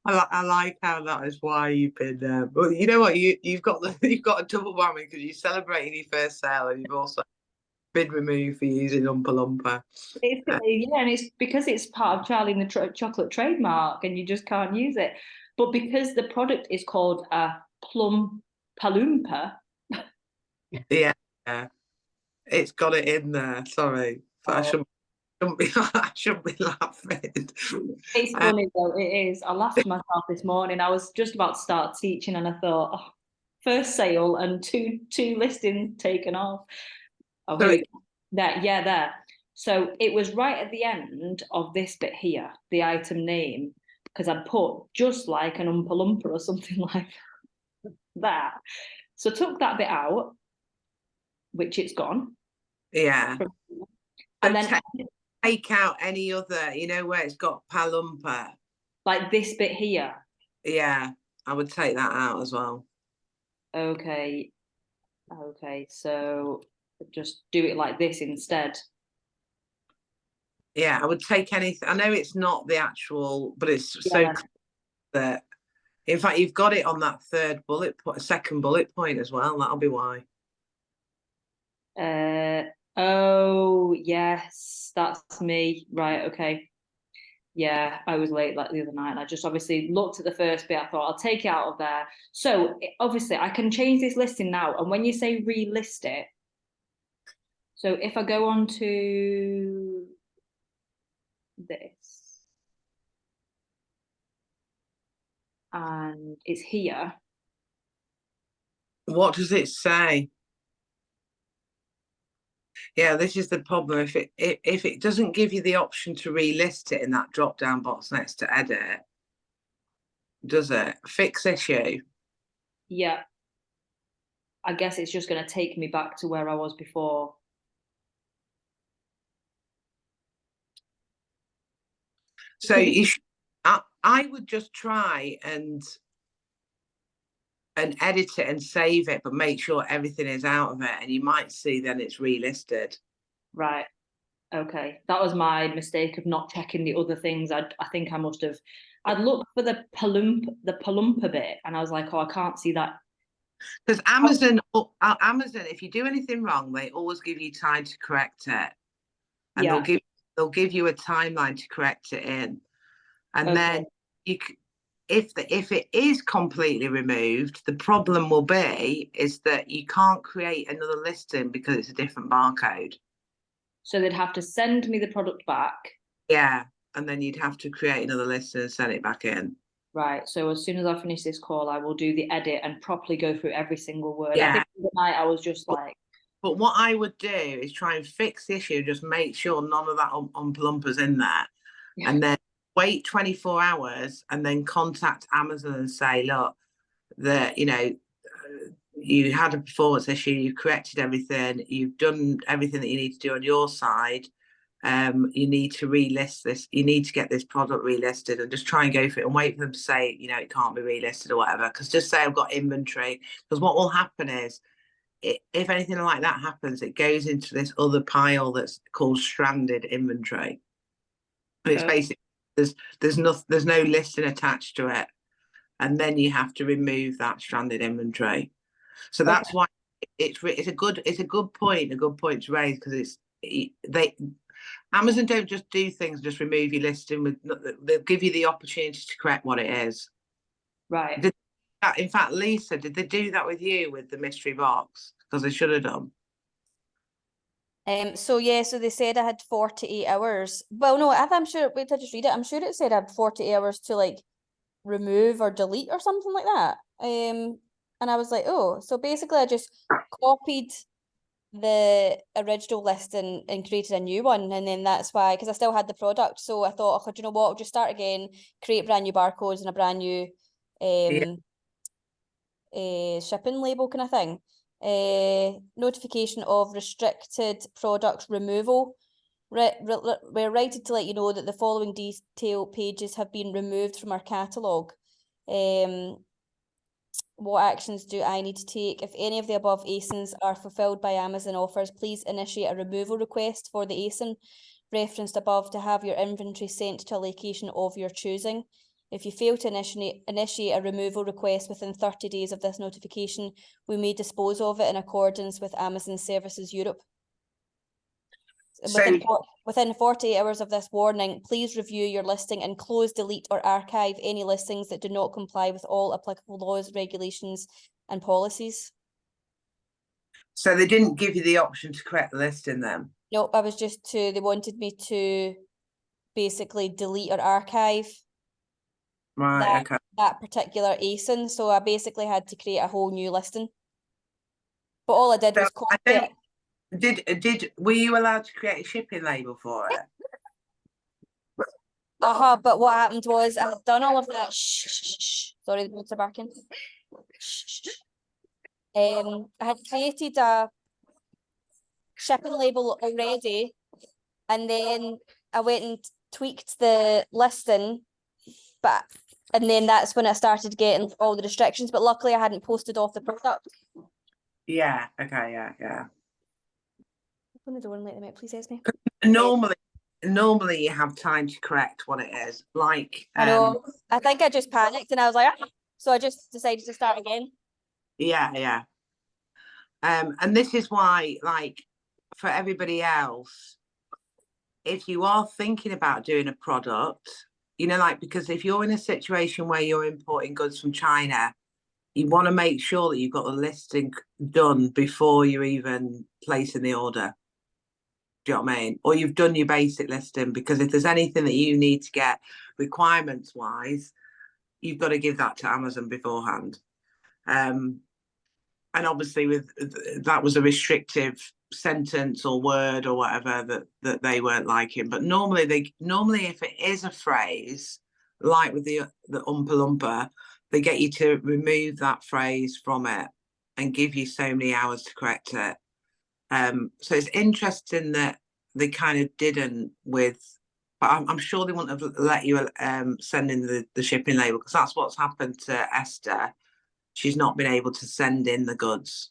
I like how that is why you've been. Well, you know what? You've got a double whammy because you're celebrating your first sale and you've also been removed for using Oompa Loompa. Yeah, and it's because it's part of Charlie and the Chocolate trademark, and you just can't use it. But because the product is called a Plum Palumpa. Yeah, it's got it in there. Sorry, but I shouldn't be laughing. It's funny though, it is. I laughed to myself this morning. I was just about to start teaching and I thought, oh, first sale and two listings taken off. Oh, So there. So it was right at the end of this bit here, the item name, because I'd put just like an Oompa Loompa or something like that. So I took that bit out, which it's gone. Yeah. And then take out any other, you know, where it's got Palumpa. Like this bit here. Yeah, I would take that out as well. Okay, so just do it like this instead. Yeah, I would take anything. I know it's not the actual, but it's so that. In fact, you've got it on that second bullet point as well. That'll be why. Oh yes, that's me. Right, okay. Yeah, I was late like the other night and I just obviously looked at the first bit. I thought I'll take it out of there. So obviously I can change this listing now. And when you say relist it, so if I go on to this and it's here. What does it say? Yeah, this is the problem. If it doesn't give you the option to relist it in that drop down box next to edit, does it? Fix issue. Yeah. I guess it's just going to take me back to where I was before. So I would just try and edit it and save it, but make sure everything is out of it, and you might see then it's relisted. Right. Okay. That was my mistake of not checking the other things. I think I must have. I'd looked for the Palumpa bit, and I was like, oh, I can't see that. Because Amazon, if you do anything wrong, they always give you time to correct it, and they'll give you a timeline to correct it in, and then if it is completely removed, the problem will be is that you can't create another listing because it's a different barcode. So they'd have to send me the product back. Yeah, and then you'd have to create another listing and send it back in. Right. So as soon as I finish this call, I will do the edit and properly go through every single word. Yeah. I think the night I was just like. But what I would do is try and fix the issue, just make sure none of that Oompa Loompa's in there, and then wait 24 hours and then contact Amazon and say, look, you had a performance issue, you've corrected everything, you've done everything that you need to do on your side. You need to relist this, you need to get this product relisted, and just try and go for it and wait for them to say, it can't be relisted or whatever. Because just say I've got inventory, because what will happen is, if anything like that happens, it goes into this other pile that's called stranded inventory. And it's basically there's no listing attached to it, and then you have to remove that stranded inventory. So that's why it's a good point to raise, because Amazon don't just do things, just remove your listing. They'll give you the opportunity to correct what it is. Right. In fact, Lisa, did they do that with you with the mystery box? Because they should have done. So they said I had 48 hours. Well, no, I'm sure. Wait, I just read it. I'm sure it said I had 48 hours to like remove or delete or something like that. And I was like, oh, so basically I just copied the original listing and created a new one, and then that's why, because I still had the product, so I thought, oh, do you know what, I'll just start again, create brand new barcodes and a brand new shipping label kind of thing. Notification of restricted product removal. We're righted to let you know that the following detail pages have been removed from our catalogue. What actions do I need to take? If any of the above ASINs are fulfilled by Amazon offers, please initiate a removal request for the ASIN referenced above to have your inventory sent to a location of your choosing. If you fail to initiate a removal request within 30 days of this notification, we may dispose of it in accordance with Amazon Services Europe. Within 48 hours of this warning, please review your listing and close, delete, or archive any listings that do not comply with all applicable laws, regulations, and policies. So they didn't give you the option to correct the listing then? Nope, I was just they wanted me to basically delete or archive that particular ASIN. So I basically had to create a whole new listing. But all I did was copy it. Were you allowed to create a shipping label for it? But what happened was I had done all of that. Sorry, the boats are barking. I had created a shipping label already, and then I went and tweaked the listing, and then that's when I started getting all the restrictions. But luckily, I hadn't posted off the product. Yeah. Okay. Yeah. Open the door and let them out, please, Esme. Normally you have time to correct what it is. Like I know. I think I just panicked and I was like, so I just decided to start again. Yeah. And this is why, like, for everybody else, if you are thinking about doing a product, you know, like, because if you're in a situation where you're importing goods from China, you want to make sure that you've got the listing done before you're even placing the order. Do you know what I mean? Or you've done your basic listing, because if there's anything that you need to get requirements wise, you've got to give that to Amazon beforehand. And obviously with that was a restrictive sentence or word or whatever that they weren't liking. But normally if it is a phrase, like with the Oompa Loompa, they get you to remove that phrase from it and give you so many hours to correct it. So it's interesting that they kind of didn't but I'm sure they wouldn't have let you send in the shipping label, because that's what's happened to Esther. She's not been able to send in the goods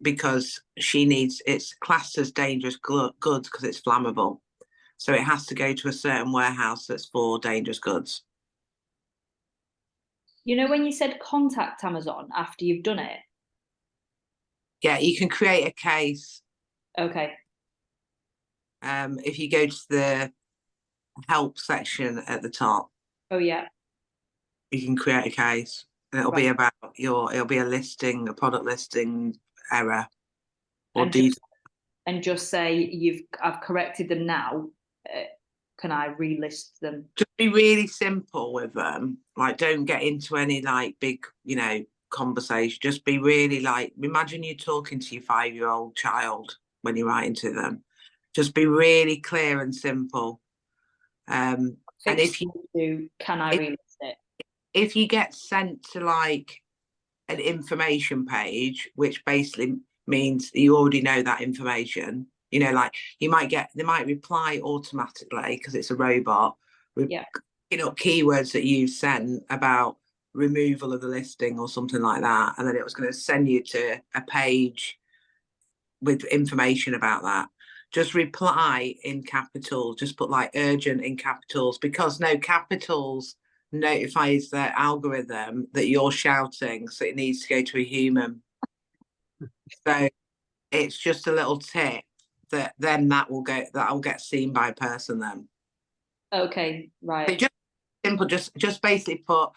because it's classed as dangerous goods because it's flammable. So it has to go to a certain warehouse that's for dangerous goods. You know, when you said contact Amazon after you've done it? Yeah, you can create a case. Okay. If you go to the help section at the top. Oh yeah. You can create a case, and it'll be about it'll be a product listing error or and just say I've corrected them now. Can I relist them? Just be really simple with them. Like, don't get into any like big, conversation. Just be really like, imagine you're talking to your 5-year-old child when you're writing to them. Just be really clear and simple. And if you do, can I relist it? If you get sent to like an information page, which basically means you already know that information, like they might reply automatically because it's a robot with keywords that you sent about removal of the listing or something like that, and then it was going to send you to a page with information about that. Just reply in capitals, just put like urgent in capitals, because no capitals notifies their algorithm that you're shouting, so it needs to go to a human. So it's just a little tip that then that'll get seen by a person then. Okay, right. So just simple, just basically put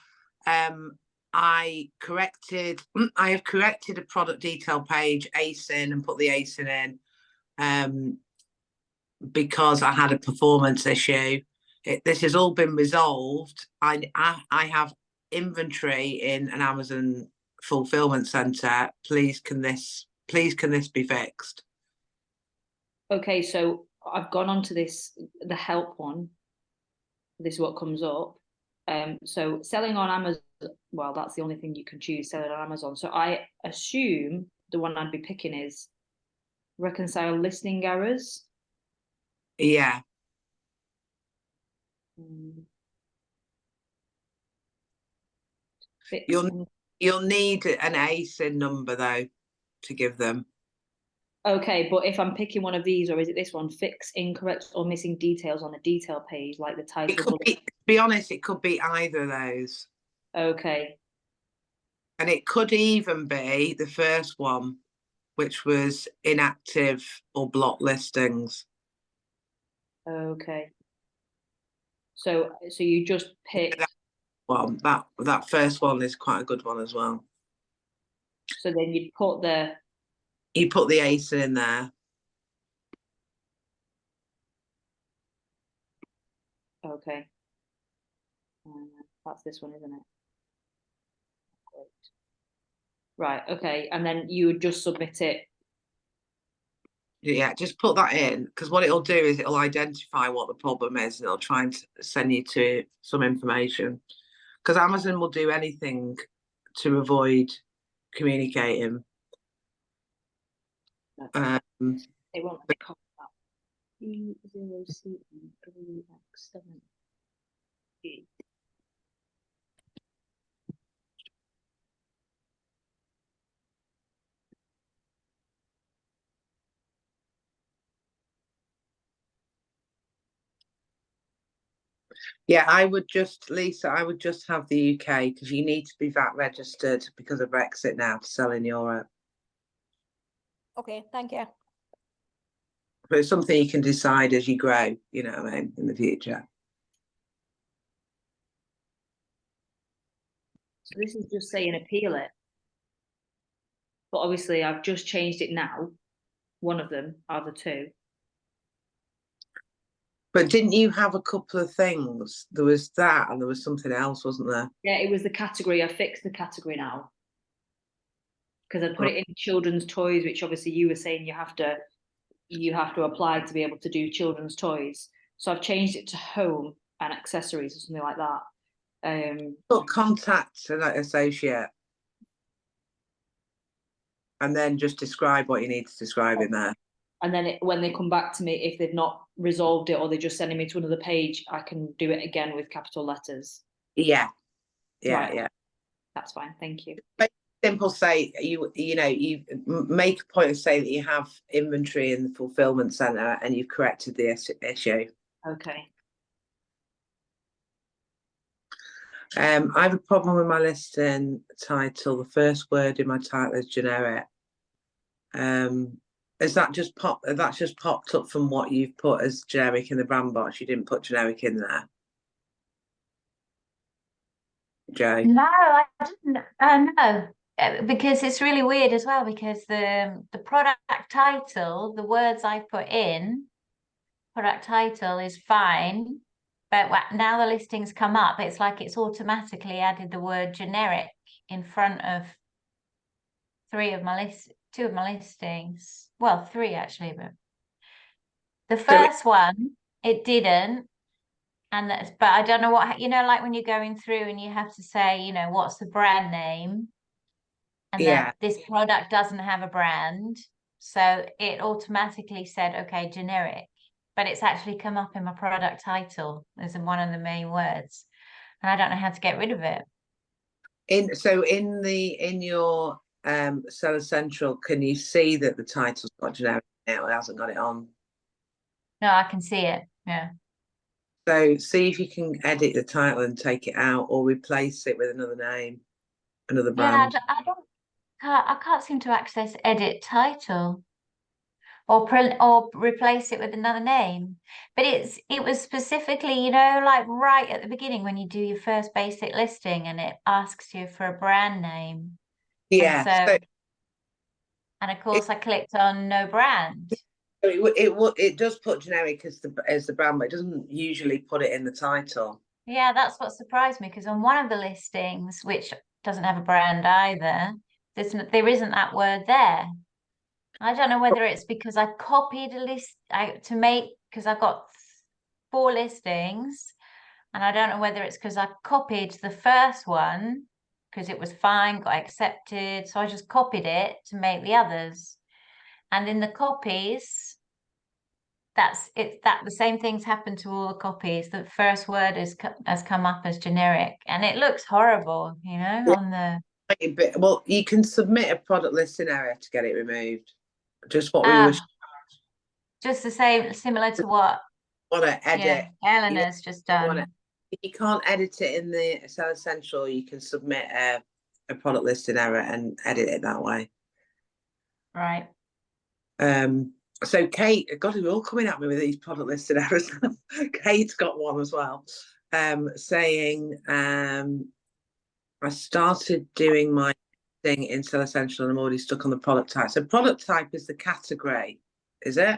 I have corrected a product detail page ASIN and put the ASIN in because I had a performance issue. This has all been resolved. I have inventory in an Amazon fulfillment center. Please can this be fixed? Okay, so I've gone on to the help one. This is what comes up. So selling on Amazon, well, that's the only thing you can choose, selling on Amazon. So I assume the one I'd be picking is reconcile listing errors. Yeah. You'll need an ASIN number though to give them. Okay, but if I'm picking one of these, or is it this one, fix incorrect or missing details on the detail page, like the title? It could be, to be honest, it could be either of those. Okay. And it could even be the first one, which was inactive or blocked listings. Okay. So you just pick that one. That first one is quite a good one as well. So then you put the ASIN in there. Okay. That's this one, isn't it? Great. Right. Okay. And then you would just submit it. Yeah, just put that in, because what it'll do is it'll identify what the problem is and it'll try and send you to some information. Because Amazon will do anything to avoid communicating. They won't copy that. E0CX7. Yeah, I would just, Lisa, I would just have the UK, because you need to be VAT registered because of Brexit now to sell in Europe. Okay, thank you. But it's something you can decide as you grow, you know what I mean, in the future. So this is just saying appeal it. But obviously I've just changed it now. One of them are the two. But didn't you have a couple of things? There was that and there was something else, wasn't there? Yeah, it was the category. I fixed the category now. Because I put it in children's toys, which obviously you were saying you have to apply to be able to do children's toys. So I've changed it to home and accessories or something like that. Put contact an associate. And then just describe what you need to describe in there. And then when they come back to me, if they've not resolved it or they're just sending me to another page, I can do it again with capital letters. Yeah. Right. Yeah. That's fine. Thank you. Simple, say you make a point of saying that you have inventory in the fulfillment center and you've corrected the issue. Okay. I have a problem with my listing title. The first word in my title is generic. Is that just that's just popped up from what you've put as generic in the brand box? You didn't put generic in there, Joe? No, I didn't. No, because it's really weird as well, because the product title, the words I put in, product title is fine, but now the listings come up, it's like it's automatically added the word generic in front of two of my listings. Well, three actually, but the first one it didn't. And that's, but I don't know what, like when you're going through and you have to say, what's the brand name? And that this product doesn't have a brand. So it automatically said, okay, generic. But it's actually come up in my product title as one of the main words. And I don't know how to get rid of it. In your Seller Central, can you see that the title's got generic now? It hasn't got it on. No, I can see it. Yeah. So see if you can edit the title and take it out or replace it with another name, another brand. Yeah, I can't seem to access edit title or replace it with another name. But it was specifically, like right at the beginning when you do your first basic listing and it asks you for a brand name. Yeah. And of course I clicked on no brand. It does put generic as the brand, but it doesn't usually put it in the title. Yeah, that's what surprised me, because on one of the listings, which doesn't have a brand either, there isn't that word there. I don't know whether it's because I copied a list to make, because I've got 4 listings, and I don't know whether it's because I copied the first one because it was fine, got accepted, so I just copied it to make the others. And in the copies, that's it, that the same things happen to all the copies. The first word has come up as generic, and it looks horrible, you know, Yeah. on the Well, you can submit a product listing error to get it removed. Just what we were just the same, similar to what want to edit. Eleanor's just done. You can't edit it in the Excel Essential. You can submit a product listing error and edit it that way. Right. So Kate, God, we're all coming at me with these product listing errors. Kate's got one as well, saying I started doing my thing in Excel Essential and I'm already stuck on the product type. So product type is the category, is it?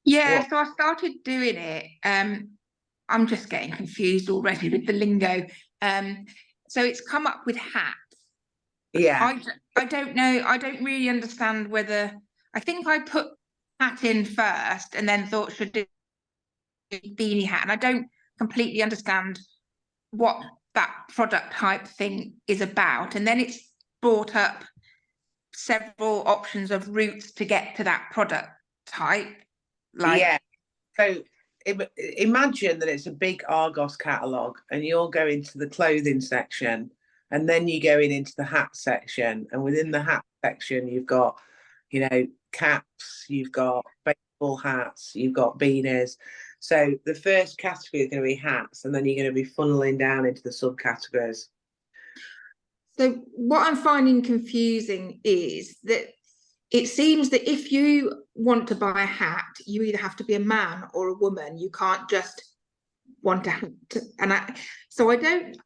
Yeah, so I started doing it. I'm just getting confused already with the lingo. So it's come up with hat. Yeah. I don't know. I don't really understand whether, I think I put hat in first and then thought should do beanie hat. And I don't completely understand what that product type thing is about. And then it's brought up several options of routes to get to that product type. Like, yeah. So imagine that it's a big Argos catalogue and you're going to the clothing section and then you go into the hat section, and within the hat section you've got, you know, caps, you've got baseball hats, you've got beanies. So the first category is going to be hats, and then you're going to be funneling down into the subcategories. So what I'm finding confusing is that it seems that if you want to buy a hat, you either have to be a man or a woman. You can't just want a hat. And I don't,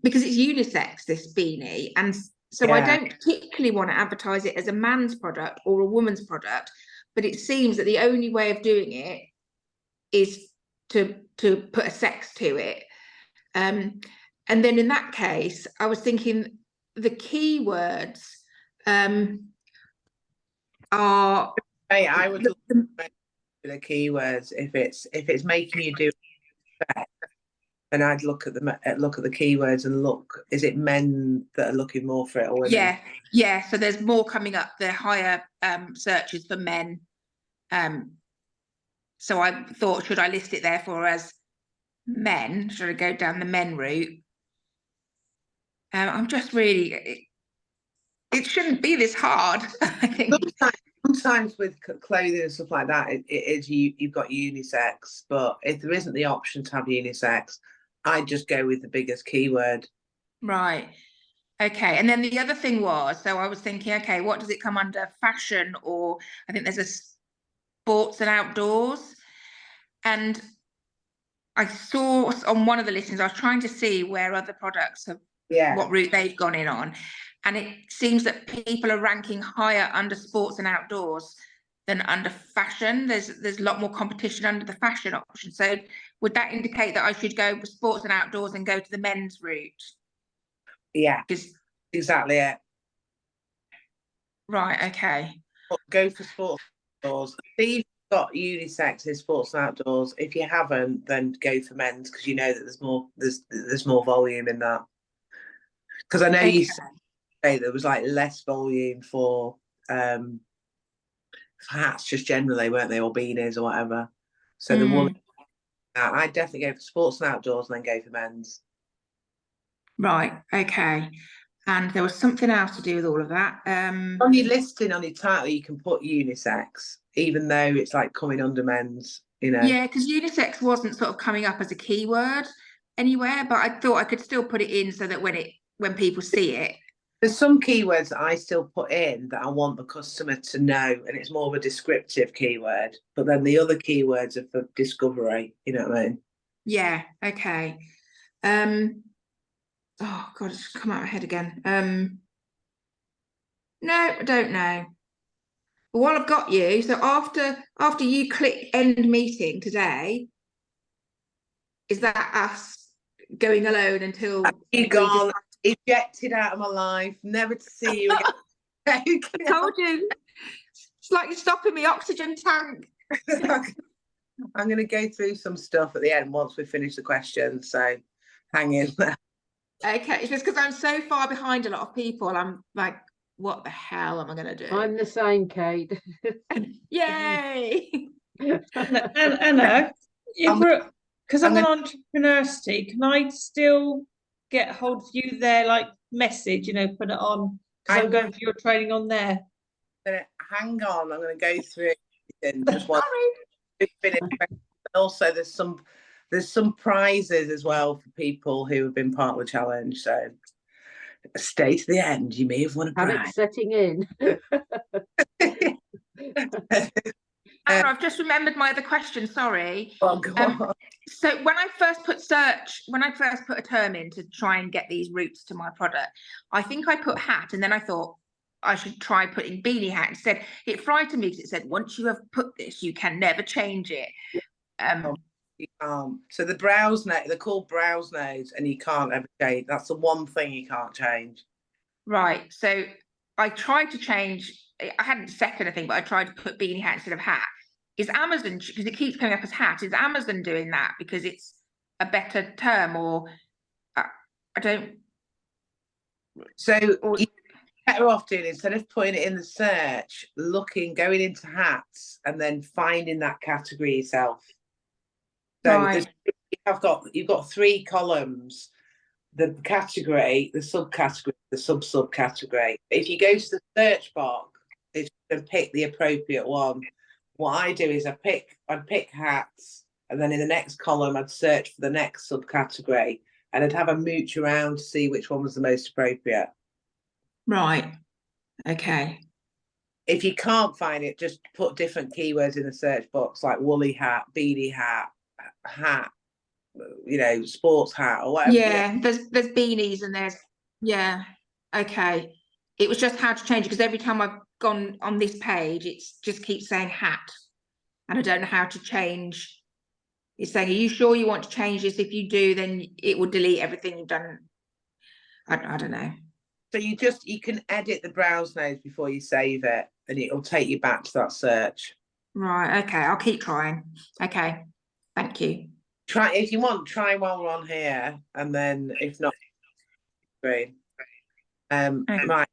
because it's unisex, this beanie, and so I don't particularly want to advertise it as a man's product or a woman's product, but it seems that the only way of doing it is to put a sex to it. And then in that case, I was thinking the keywords are. I would look at the keywords if it's making you do it, and I'd look at the keywords and look, is it men that are looking more for it or women? Yeah. So there's more coming up. The higher searches for men. So I thought, should I list it therefore as men? Should I go down the men route? I'm just really. It shouldn't be this hard. I think sometimes with clothing and stuff like that, it is you've got unisex, but if there isn't the option to have unisex, I'd just go with the biggest keyword. Right. Okay. And then the other thing was, so I was thinking, okay, what does it come under? Fashion, or I think there's a sports and outdoors. And I saw on one of the listings, I was trying to see where other products have, what route they've gone in on. And it seems that people are ranking higher under sports and outdoors than under fashion. There's a lot more competition under the fashion option. So would that indicate that I should go for sports and outdoors and go to the men's route? Yeah, exactly it. Right, okay. Go for sports and outdoors. See, you've got unisex in sports and outdoors. If you haven't, then go for men's, because you know that there's more volume in that. Because I know you say there was like less volume for hats just generally, weren't they, or beanies or whatever. So the woman, I'd definitely go for sports and outdoors and then go for men's. Right, okay. And there was something else to do with all of that. On your listing, on your title, you can put unisex, even though it's like coming under men's, you know. Yeah, because unisex wasn't sort of coming up as a keyword anywhere, but I thought I could still put it in so that when people see it. There's some keywords that I still put in that I want the customer to know, and it's more of a descriptive keyword. But then the other keywords are for discovery, you know what I mean? Yeah, okay. Oh God, it's come out of my head again. No, I don't know. But while I've got you, so after you click end meeting today, is that us going alone until you gone, ejected out of my life, never to see you again? I told you. It's like you're stopping me oxygen tank. I'm going to go through some stuff at the end once we finish the questions, so hang in there. Okay, it's just because I'm so far behind a lot of people. I'm like, what the hell am I going to do? I'm the same, Kate. Yay! Anna, because I'm an entrepreneur, Steve, can I still get hold of you there, like message, put it on? Because I'm going for your training on there. Hang on, I'm going to go through it. Just one. Also, there's some prizes as well for people who have been part of the challenge. So stay to the end. You may have won a prize. Panic setting in. Anna, I've just remembered my other question. Sorry. Oh, go on. So when I first put a term in to try and get these routes to my product, I think I put hat, and then I thought I should try putting beanie hat instead. It frightened me because it said once you have put this, you can never change it. You can't. So the browse node, they're called browse nodes, and you can't ever change. That's the one thing you can't change. Right. So I tried to change. I hadn't set anything, but I tried to put beanie hat instead of hat. Is Amazon, because it keeps coming up as hat, is Amazon doing that because it's a better term, or I don't? So you're better off doing, instead of putting it in the search, going into hats and then finding that category yourself. So right. you've got 3 columns: the category, the subcategory, the subcategory. If you go to the search box, it's going to pick the appropriate one. What I do is I'd pick hats, and then in the next column I'd search for the next subcategory, and I'd have a mooch around to see which one was the most appropriate. Right. Okay. If you can't find it, just put different keywords in the search box, like woolly hat, beanie hat, sports hat, or whatever. Yeah, there's beanies and there's okay. It was just how to change it, because every time I've gone on this page, it just keeps saying hat, and I don't know how to change. It's saying, are you sure you want to change this? If you do, then it will delete everything you've done. I don't know. So you can edit the browse nodes before you save it, and it'll take you back to that search. Right. Okay. I'll keep trying. Okay. Thank you. Try, if you want, try while we're on here, and then if not, great. Right.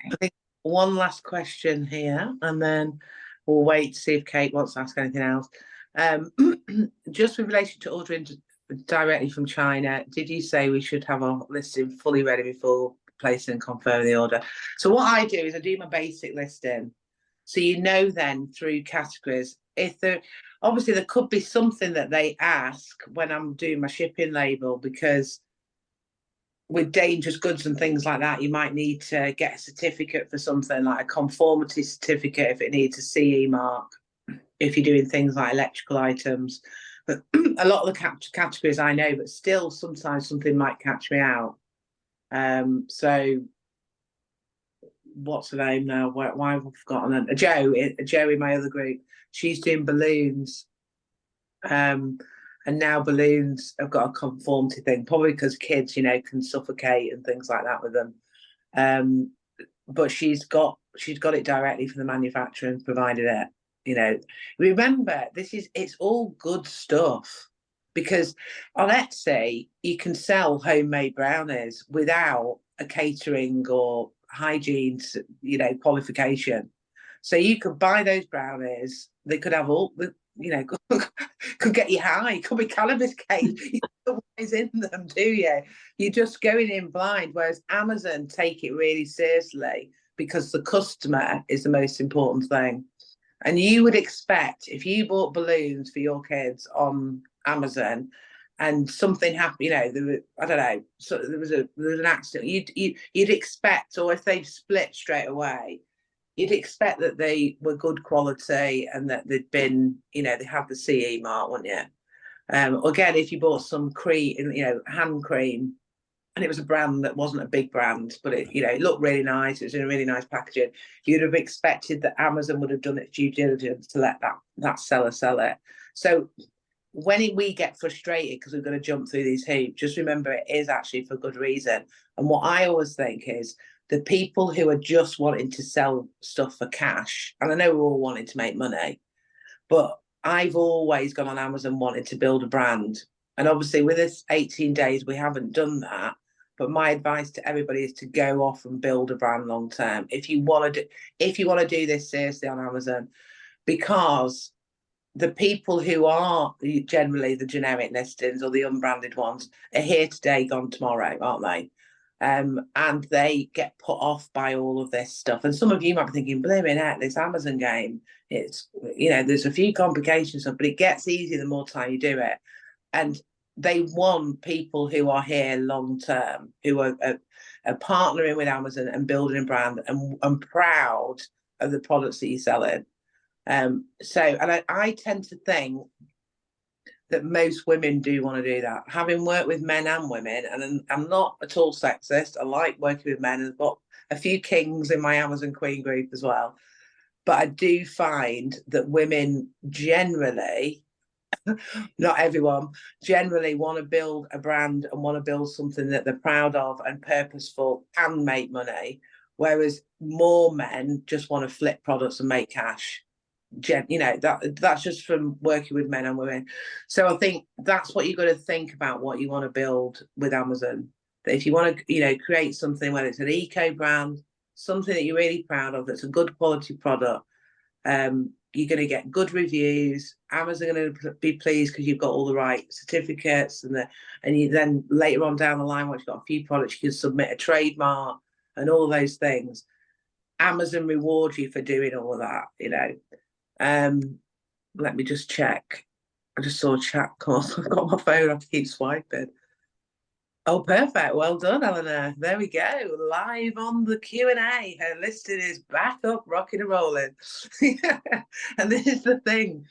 I think one last question here, and then we'll wait to see if Kate wants to ask anything else. Just with relation to ordering directly from China, did you say we should have our listing fully ready before placing and confirming the order? So what I do is I do my basic listing. So then through categories, if obviously there could be something that they ask when I'm doing my shipping label, because with dangerous goods and things like that, you might need to get a certificate for something, like a conformity certificate if it needs a CE mark, if you're doing things like electrical items. But a lot of the categories I know, but still sometimes something might catch me out. So what's her name now? Why have I forgotten her? Jo in my other group, she's doing balloons. And now balloons have got a conformity thing, probably because kids, can suffocate and things like that with them. But she's got it directly from the manufacturer and provided it. Remember, it's all good stuff, because on Etsy you can sell homemade brownies without a catering or hygiene, qualification. So you could buy those brownies. They could have all the, could get you high. Could be cannabis cake. You don't know what is in them, do you? You're just going in blind. Whereas Amazon take it really seriously, because the customer is the most important thing. And you would expect, if you bought balloons for your kids on Amazon and something happened, I don't know, so there was an accident, you'd expect, or if they've split straight away, you'd expect that they were good quality and that they'd been, they had the CE mark, wouldn't you? Again, if you bought some cream, hand cream, and it was a brand that wasn't a big brand, but it looked really nice, it was in a really nice packaging, you'd have expected that Amazon would have done its due diligence to let that seller sell it. So when we get frustrated because we've got to jump through these hoops, just remember it is actually for good reason. And what I always think is the people who are just wanting to sell stuff for cash, and I know we're all wanting to make money, but I've always gone on Amazon wanting to build a brand. And obviously with this 18 days, we haven't done that. But my advice to everybody is to go off and build a brand long term. If you want to do this seriously on Amazon, because the people who are generally the generic listings or the unbranded ones are here today, gone tomorrow, aren't they? And they get put off by all of this stuff. And some of you might be thinking, blimey heck, this Amazon game, it's, there's a few complications, but it gets easier the more time you do it. And they want people who are here long term, who are partnering with Amazon and building a brand and proud of the products that you're selling. And I tend to think that most women do want to do that. Having worked with men and women, and I'm not at all sexist, I like working with men. I've got a few kings in my Amazon Queen group as well. But I do find that women generally, not everyone, generally want to build a brand and want to build something that they're proud of and purposeful and make money. Whereas more men just want to flip products and make cash. That's just from working with men and women. So I think that's what you've got to think about, what you want to build with Amazon. That if you want to create something, whether it's an eco brand, something that you're really proud of, that's a good quality product, you're going to get good reviews. Amazon are going to be pleased because you've got all the right certificates, and you then later on down the line, once you've got a few products, you can submit a trademark and all those things. Amazon rewards you for doing all of that. Let me just check. I just saw a chat come up. I've got my phone, I have to keep swiping. Oh, perfect. Well done, Eleanor. There we go. Live on the Q&A. Her listing is back up, rocking and rolling. And this is the thing.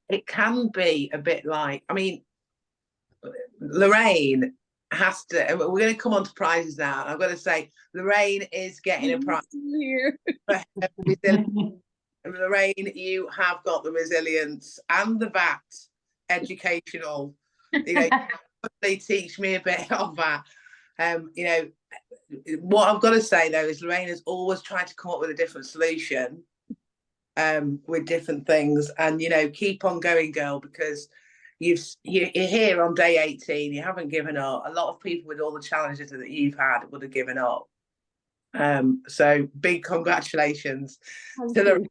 It can be a bit like, Lorraine has to, we're going to come on to prizes now. And I've got to say, Lorraine is getting a prize. Here. Lorraine, you have got the resilience and the VAT educational, they teach me a bit of that. What I've got to say though is Lorraine has always tried to come up with a different solution with different things, and keep on going, girl, because you're here on day 18. You haven't given up. A lot of people with all the challenges that you've had would have given up. So big congratulations to Lorraine.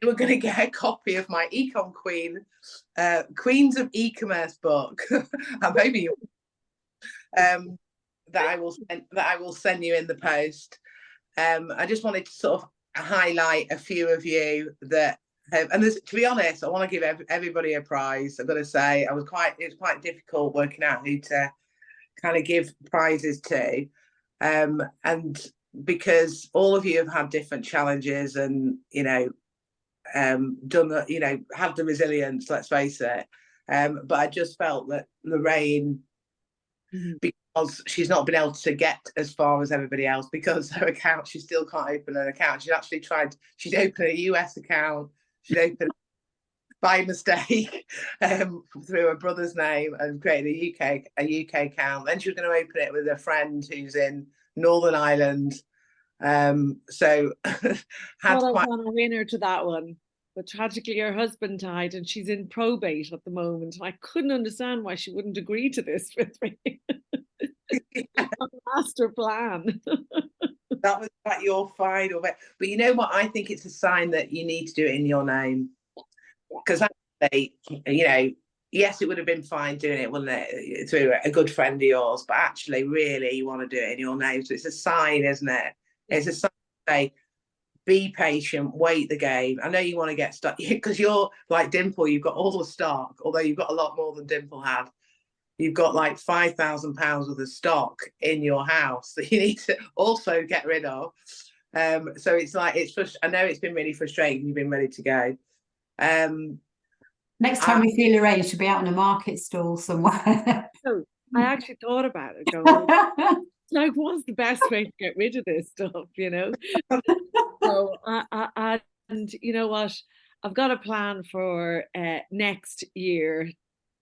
You were going to get a copy of my Ecom Queen, Queens of eCommerce book, and maybe you, that I will send you in the post. I just wanted to sort of highlight a few of you that have, and to be honest, I want to give everybody a prize. I've got to say, it was quite difficult working out who to kind of give prizes to, and because all of you have had different challenges and done that, have the resilience, let's face it, but I just felt that Lorraine, because she's not been able to get as far as everybody else because her account, she still can't open an account. She'd opened a US account, she'd opened by mistake through her brother's name and created a UK account. Then she was going to open it with a friend who's in Northern Ireland. So had quite on a winner to that one, but tragically her husband died and she's in probate at the moment. I couldn't understand why she wouldn't agree to this with me. Master plan. That was like your final bit. But you know what? I think it's a sign that you need to do it in your name, because actually, yes, it would have been fine doing it, wouldn't it, through a good friend of yours, but actually, really, you want to do it in your name. So it's a sign, isn't it? It's a sign to say, be patient, wait the game. I know you want to get stuck because you're like Dimple, you've got all the stock, although you've got a lot more than Dimple had. You've got like £5,000 worth of stock in your house that you need to also get rid of. So it's like, I know it's been really frustrating. You've been ready to go. Next time we see Lorraine, she'll be out in a market stall somewhere. I actually thought about it. Going, like, what's the best way to get rid of this stuff? So, and you know what? I've got a plan for next year,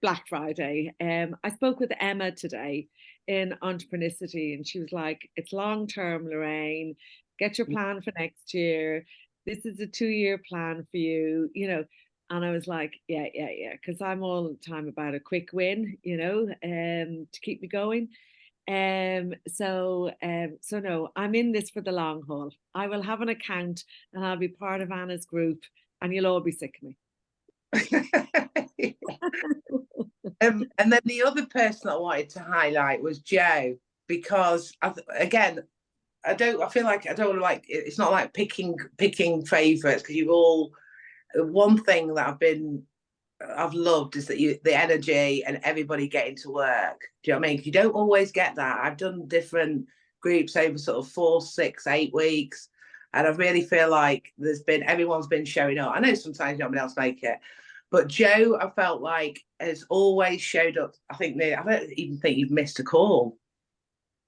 Black Friday. I spoke with Emma today in Entrepreneuricity, and she was like, "It's long term, Lorraine. Get your plan for next year. This is a 2-year plan for you, you know." And I was like, yeah, because I'm all the time about a quick win, you know, to keep me going. So no, I'm in this for the long haul. I will have an account and I'll be part of Anna's group, and you'll all be sick of me. And then the other person I wanted to highlight was Joe, because I feel like I don't like, it's not like picking favourites, because you've all, one thing that I've loved is that the energy and everybody getting to work. Do you know what I mean? You don't always get that. I've done different groups over sort of 4, 6, 8 weeks, and I really feel like everyone's been showing up. I know sometimes nobody else make it, but Joe, I felt like, has always showed up. I don't even think you've missed a call.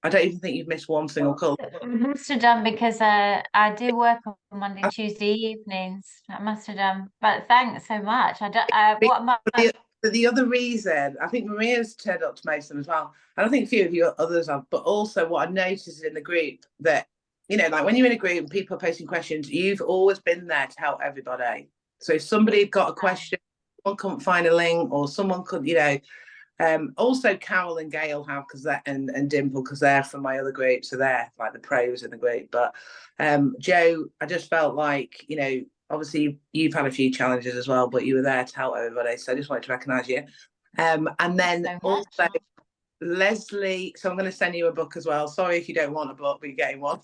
I don't even think you've missed one single call. I must have done, because I do work on Monday, Tuesday evenings. I must have done. But thanks so much. The other reason, I think Maria's turned up to most of them as well, and I think a few of you others have, but also what I noticed in the group, that, you know, like when you're in a group and people are posting questions, you've always been there to help everybody. So if somebody had got a question, someone couldn't find a link, or someone could, you know, also Carol and Gail have, because that, and Dimple, because they're from my other group, so they're like the pros in the group. But Joe, I just felt like, you know, obviously you've had a few challenges as well, but you were there to help everybody, so I just wanted to recognise you. And then also Leslie, so I'm going to send you a book as well. Sorry if you don't want a book, but you're getting one.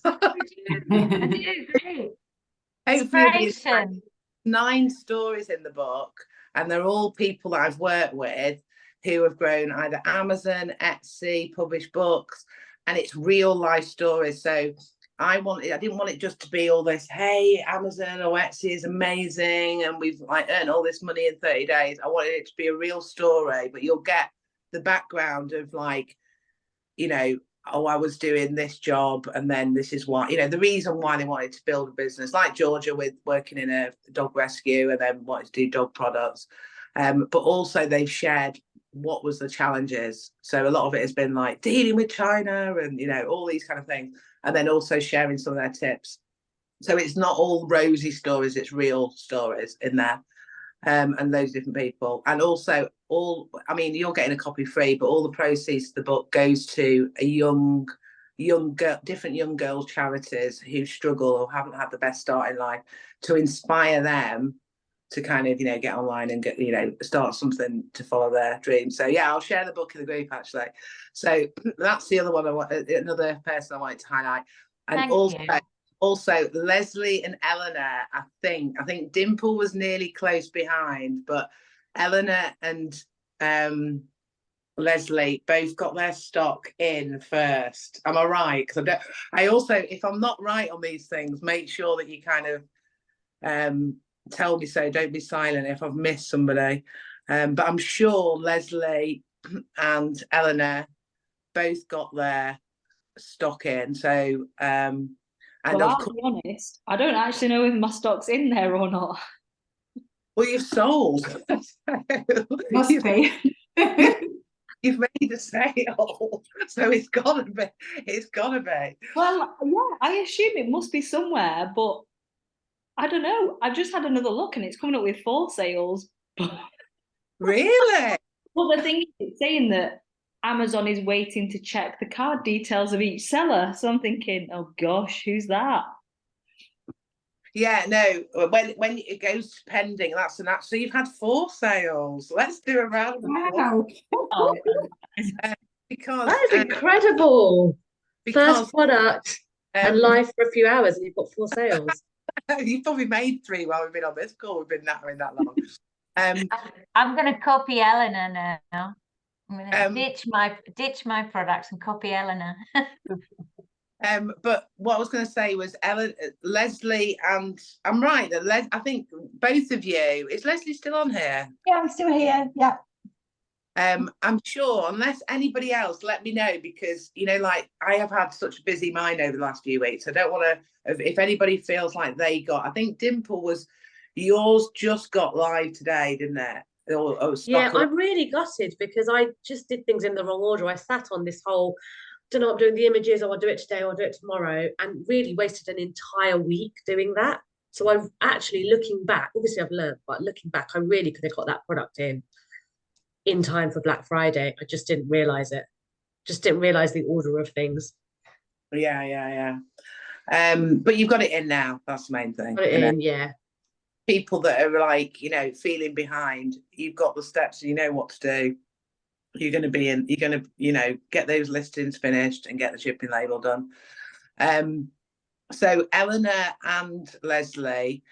Hopefully 9 stories in the book, and they're all people that I've worked with who have grown either Amazon, Etsy, published books, and it's real life stories. So I didn't want it just to be all this, hey, Amazon or Etsy is amazing and we've like earned all this money in 30 days. I wanted it to be a real story, but you'll get the background of, like, you know, oh, I was doing this job and then this is why, you know, the reason why they wanted to build a business, like Georgia with working in a dog rescue and then wanted to do dog products. But also they've shared what was the challenges. So a lot of it has been like dealing with China and, you know, all these kind of things, and then also sharing some of their tips. So it's not all rosy stories, it's real stories in there. And those different people, and also I mean, you're getting a copy free, but all the proceeds of the book goes to a different young girls charities who struggle or haven't had the best start in life, to inspire them to kind of, you know, get online and get, you know, start something to follow their dreams. So yeah, I'll share the book in the group actually. So that's the other one another person I wanted to highlight. And also Leslie and Eleanor, I think Dimple was nearly close behind, but Eleanor and Leslie both got their stock in first. Am I right? Because I also, if I'm not right on these things, make sure that you kind of tell me so. Don't be silent if I've missed somebody. But I'm sure Leslie and Eleanor both got their stock in. So and well, I'll be honest, I don't actually know if my stock's in there or not. Well, you've sold. Must be. You've made a sale, so it's gotta be. Well, yeah, I assume it must be somewhere, but I don't know. I've just had another look and it's coming up with 4 sales. Really? Well, the thing is, it's saying that Amazon is waiting to check the card details of each seller. So I'm thinking, oh gosh, who's that? Yeah, no, when it goes to pending, that's an act. So you've had 4 sales. Let's do a round of applause. Wow. Because that is incredible. First product and live for a few hours and you've got 4 sales. You've probably made 3 while we've been on this call. We've been nattering that long. I'm going to copy Eleanor now. I'm going to ditch my products and copy Eleanor. But what I was going to say was Leslie, and I'm right that I think both of you, is Leslie still on here? Yeah, I'm still here. Yeah. I'm sure, unless anybody else, let me know, because, you know, like I have had such a busy mind over the last few weeks. I don't want to, if anybody feels like they got, I think Dimple was, Yours just got live today, didn't it? Yeah, I'm really gutted because I just did things in the wrong order. I sat on this whole, don't know what I'm doing the images, or I'll do it today, or I'll do it tomorrow, and really wasted an entire week doing that. So I'm actually looking back, obviously I've learned, but looking back, I really could have got that product in time for Black Friday. I just didn't realize it. Just didn't realize the order of things. Yeah. But you've got it in now. That's the main thing. Got it in, yeah. People that are like, feeling behind, you've got the steps and you know what to do. You're going to get those listings finished and get the shipping label done. So Eleanor and Leslie,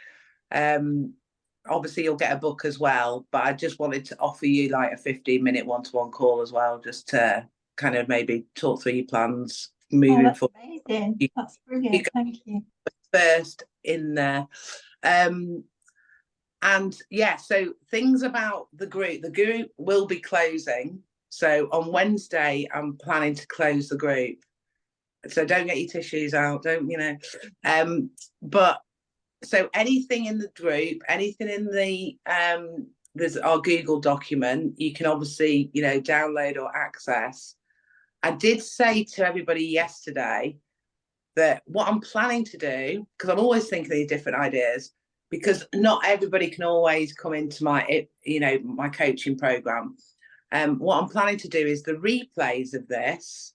obviously you'll get a book as well, but I just wanted to offer you like a 15-minute one-to-one call as well, just to kind of maybe talk through your plans moving forward. Amazing. That's brilliant. Thank you. First in there. And yeah, so things about the group will be closing. So on Wednesday, I'm planning to close the group. So don't get your tissues out, but so anything in the group, anything in the, there's our Google document, you can obviously, download or access. I did say to everybody yesterday that what I'm planning to do, because I'm always thinking of these different ideas, because not everybody can always come into my, my coaching program. What I'm planning to do is the replays of this.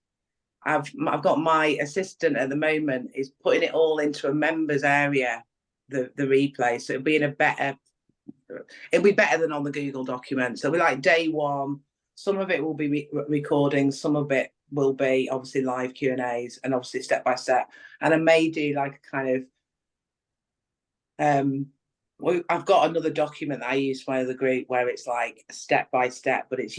I've got my assistant at the moment is putting it all into a members area, the replay. So it'll be better than on the Google document. So it'll be like day one. Some of it will be recording, some of it will be obviously live Q&As, and obviously step by step. And I may do like a kind of I've got another document that I use for my other group where it's like step by step, but it's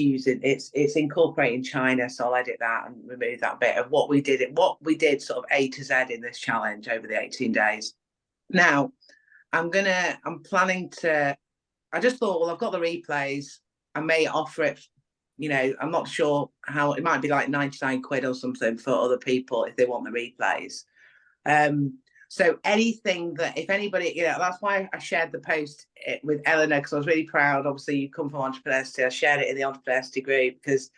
incorporating China. So I'll edit that and remove that bit of what we did sort of A to Z in this challenge over the 18 days. Now I'm planning to, I just thought, well, I've got the replays. I may offer it, I'm not sure how, it might be like 99 quid or something for other people if they want the replays. So anything that, if anybody, that's why I shared the post with Eleanor, because I was really proud. Obviously, you come from Entrepreneurity. I shared it in the Entrepreneurity group because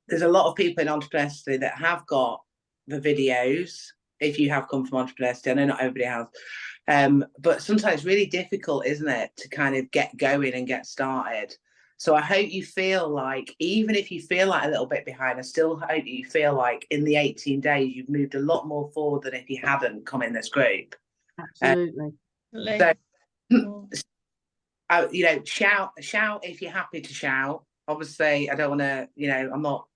there's a lot of people in Entrepreneurity that have got the videos. If you have come from Entrepreneurity, I know not everybody has, but sometimes it's really difficult, isn't it, to kind of get going and get started. So I hope you feel like, even if you feel like a little bit behind, I still hope you feel like in the 18 days, you've moved a lot more forward than if you hadn't come in this group. Absolutely. So, shout if you're happy to shout. Obviously, I don't want to, I'm not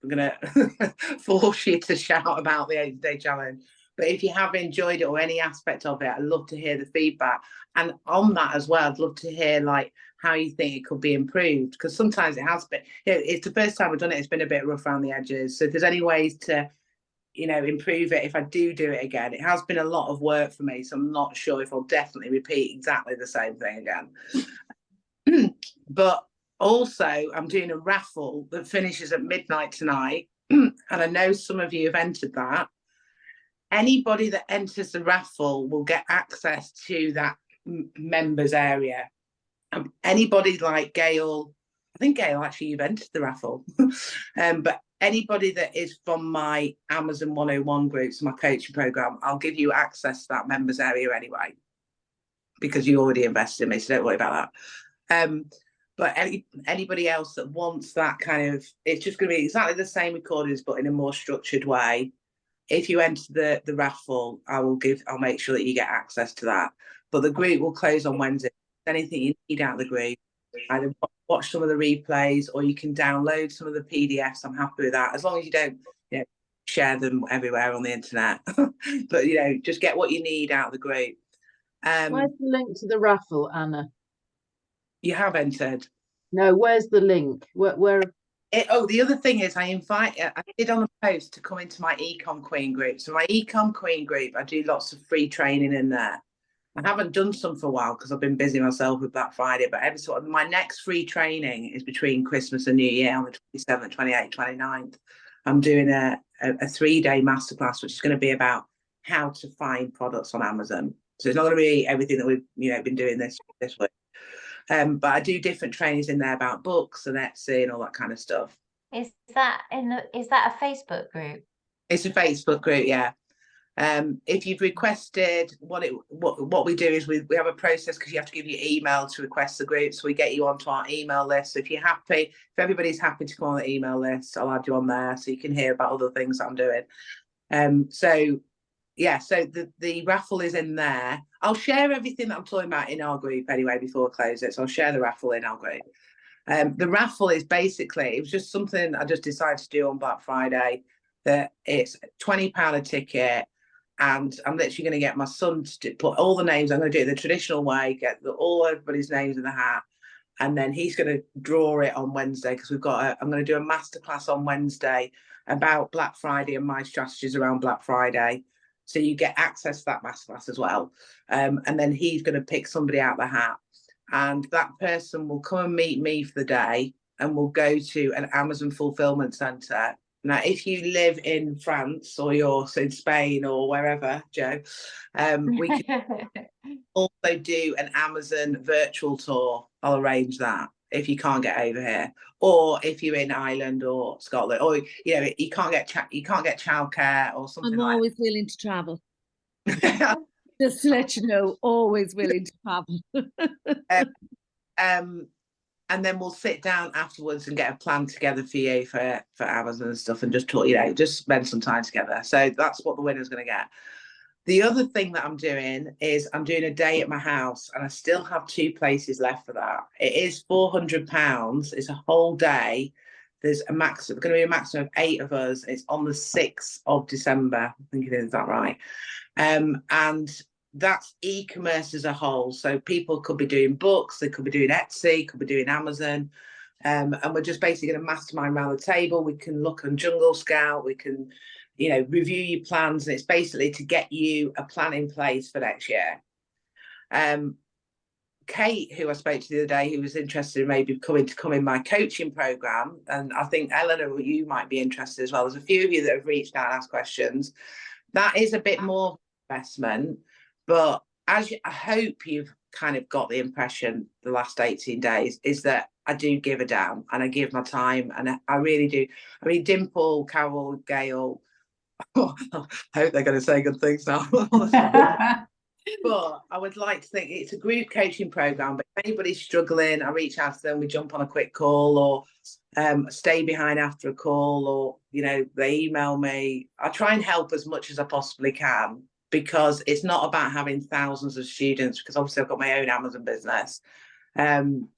going to force you to shout about the 8-day challenge. But if you have enjoyed it or any aspect of it, I'd love to hear the feedback. And on that as well, I'd love to hear like how you think it could be improved, because sometimes it has been, it's the first time I've done it, it's been a bit rough around the edges. So if there's any ways to, improve it, if I do it again, it has been a lot of work for me. So I'm not sure if I'll definitely repeat exactly the same thing again. But also I'm doing a raffle that finishes at midnight tonight. And I know some of you have entered that. Anybody that enters the raffle will get access to that members area. Anybody like Gail, I think Gail, actually, you've entered the raffle. But anybody that is from my Amazon 101 groups, my coaching program, I'll give you access to that members area anyway, because you already invested in me, so don't worry about that. But anybody else that wants that kind of, it's just going to be exactly the same recordings, but in a more structured way. If you enter the raffle, I'll make sure that you get access to that. But the group will close on Wednesday. Anything you need out of the group, either watch some of the replays or you can download some of the PDFs. I'm happy with that, as long as you don't share them everywhere on the internet. But just get what you need out of the group. Where's the link to the raffle, Anna? You have entered. No, where's the link? Where? The other thing is I did on a post to come into my Ecom Queen group. So my Ecom Queen group, I do lots of free training in there. I haven't done some for a while because I've been busy myself with Black Friday, but my next free training is between Christmas and New Year on the 27th, 28th, 29th. I'm doing a 3-day masterclass, which is going to be about how to find products on Amazon. So it's not going to be everything that we've been doing this week. But I do different trainings in there about books and Etsy and all that kind of stuff. Is that a Facebook group? It's a Facebook group, yeah. If you've requested, what we do is we have a process, because you have to give your email to request the group. So we get you onto our email list. So if you're happy, if everybody's happy to come on the email list, I'll add you on there so you can hear about other things that I'm doing. So the raffle is in there. I'll share everything that I'm talking about in our group anyway before I close it. So I'll share the raffle in our group. The raffle is basically, it was just something I just decided to do on Black Friday, that it's £20 a ticket. And I'm literally going to get my son to put all the names. I'm going to do it the traditional way, get everybody's names in the hat. And then he's going to draw it on Wednesday, because I'm going to do a masterclass on Wednesday about Black Friday and my strategies around Black Friday. So you get access to that masterclass as well. And then he's going to pick somebody out of the hat. And that person will come and meet me for the day, and we'll go to an Amazon fulfillment center. Now, if you live in France or you're in Spain or wherever, Joe, we can also do an Amazon virtual tour. I'll arrange that if you can't get over here, or if you're in Ireland or Scotland, or you can't get childcare or something. I'm always willing to travel. Just to let you know, always willing to travel. And then we'll sit down afterwards and get a plan together for you for Amazon and stuff, and just talk, just spend some time together. So that's what the winner's going to get. The other thing that I'm doing is I'm doing a day at my house, and I still have 2 places left for that. It is £400. It's a whole day. There's going to be a maximum of 8 of us. It's on the 6th of December. I think it is that right. And that's e-commerce as a whole. So people could be doing books, they could be doing Etsy, could be doing Amazon. And we're just basically going to mastermind around the table. We can look on Jungle Scout, we can, review your plans. And it's basically to get you a plan in place for next year. Kate, who I spoke to the other day, who was interested in maybe coming in my coaching program, and I think Eleanor, you might be interested as well. There's a few of you that have reached out and asked questions. That is a bit more investment, but I hope you've kind of got the impression the last 18 days is that I do give a damn, and I give my time, and I really do. I mean, Dimple, Carol, Gail, I hope they're going to say good things now. But I would like to think it's a group coaching program, but if anybody's struggling, I reach out to them, we jump on a quick call, or stay behind after a call, or they email me. I try and help as much as I possibly can, because it's not about having thousands of students, because obviously I've got my own Amazon business.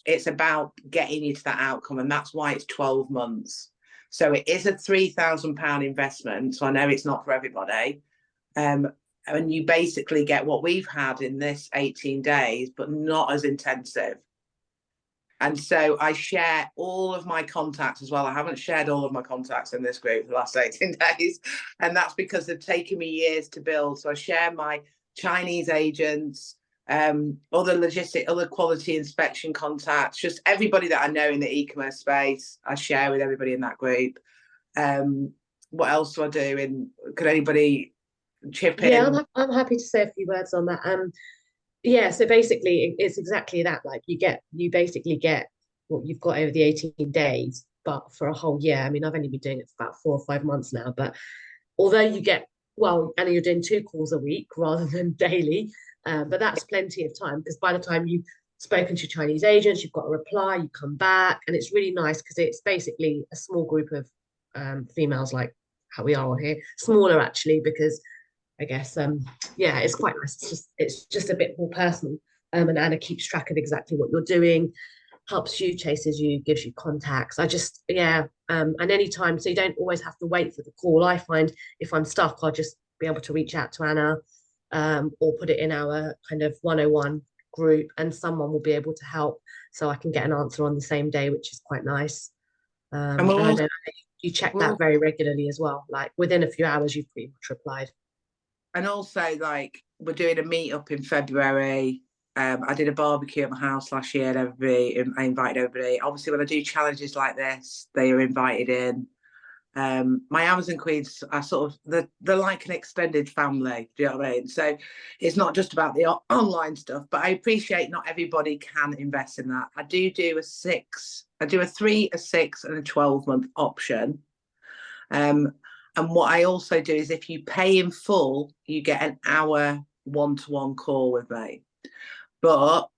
It's about getting you to that outcome, and that's why it's 12 months. So it is a £3,000 investment. So I know it's not for everybody. And you basically get what we've had in this 18 days, but not as intensive. And so I share all of my contacts as well. I haven't shared all of my contacts in this group for the last 18 days. And that's because they've taken me years to build. So I share my Chinese agents, other quality inspection contacts, just everybody that I know in the e-commerce space, I share with everybody in that group. What else do I do? Could anybody chip in? Yeah, I'm happy to say a few words on that. So basically it's exactly that. Like you basically get what you've got over the 18 days, but for a whole year. I mean, I've only been doing it for about 4 or 5 months now, but although you get, Anna, you're doing 2 calls a week rather than daily, but that's plenty of time, because by the time you've spoken to Chinese agents, you've got a reply, you come back, and it's really nice because it's basically a small group of females, like how we are on here, smaller actually, because I guess it's quite nice. It's just a bit more personal, and Anna keeps track of exactly what you're doing, helps you, chases you, gives you contacts. And anytime, so you don't always have to wait for the call. I find if I'm stuck, I'll just be able to reach out to Anna, or put it in our kind of 101 group, and someone will be able to help, so I can get an answer on the same day, which is quite nice. And I know you check that very regularly as well. Like within a few hours, you've pretty much replied. And also, like, we're doing a meet-up in February. I did a barbecue at my house last year, and I invited everybody. Obviously, when I do challenges like this, they are invited in. My Amazon queens are sort of they're like an extended family. Do you know what I mean? So it's not just about the online stuff, but I appreciate not everybody can invest in that. I do a 3, a 6, and a 12-month option. And what I also do is if you pay in full, you get an hour one-to-one call with me. But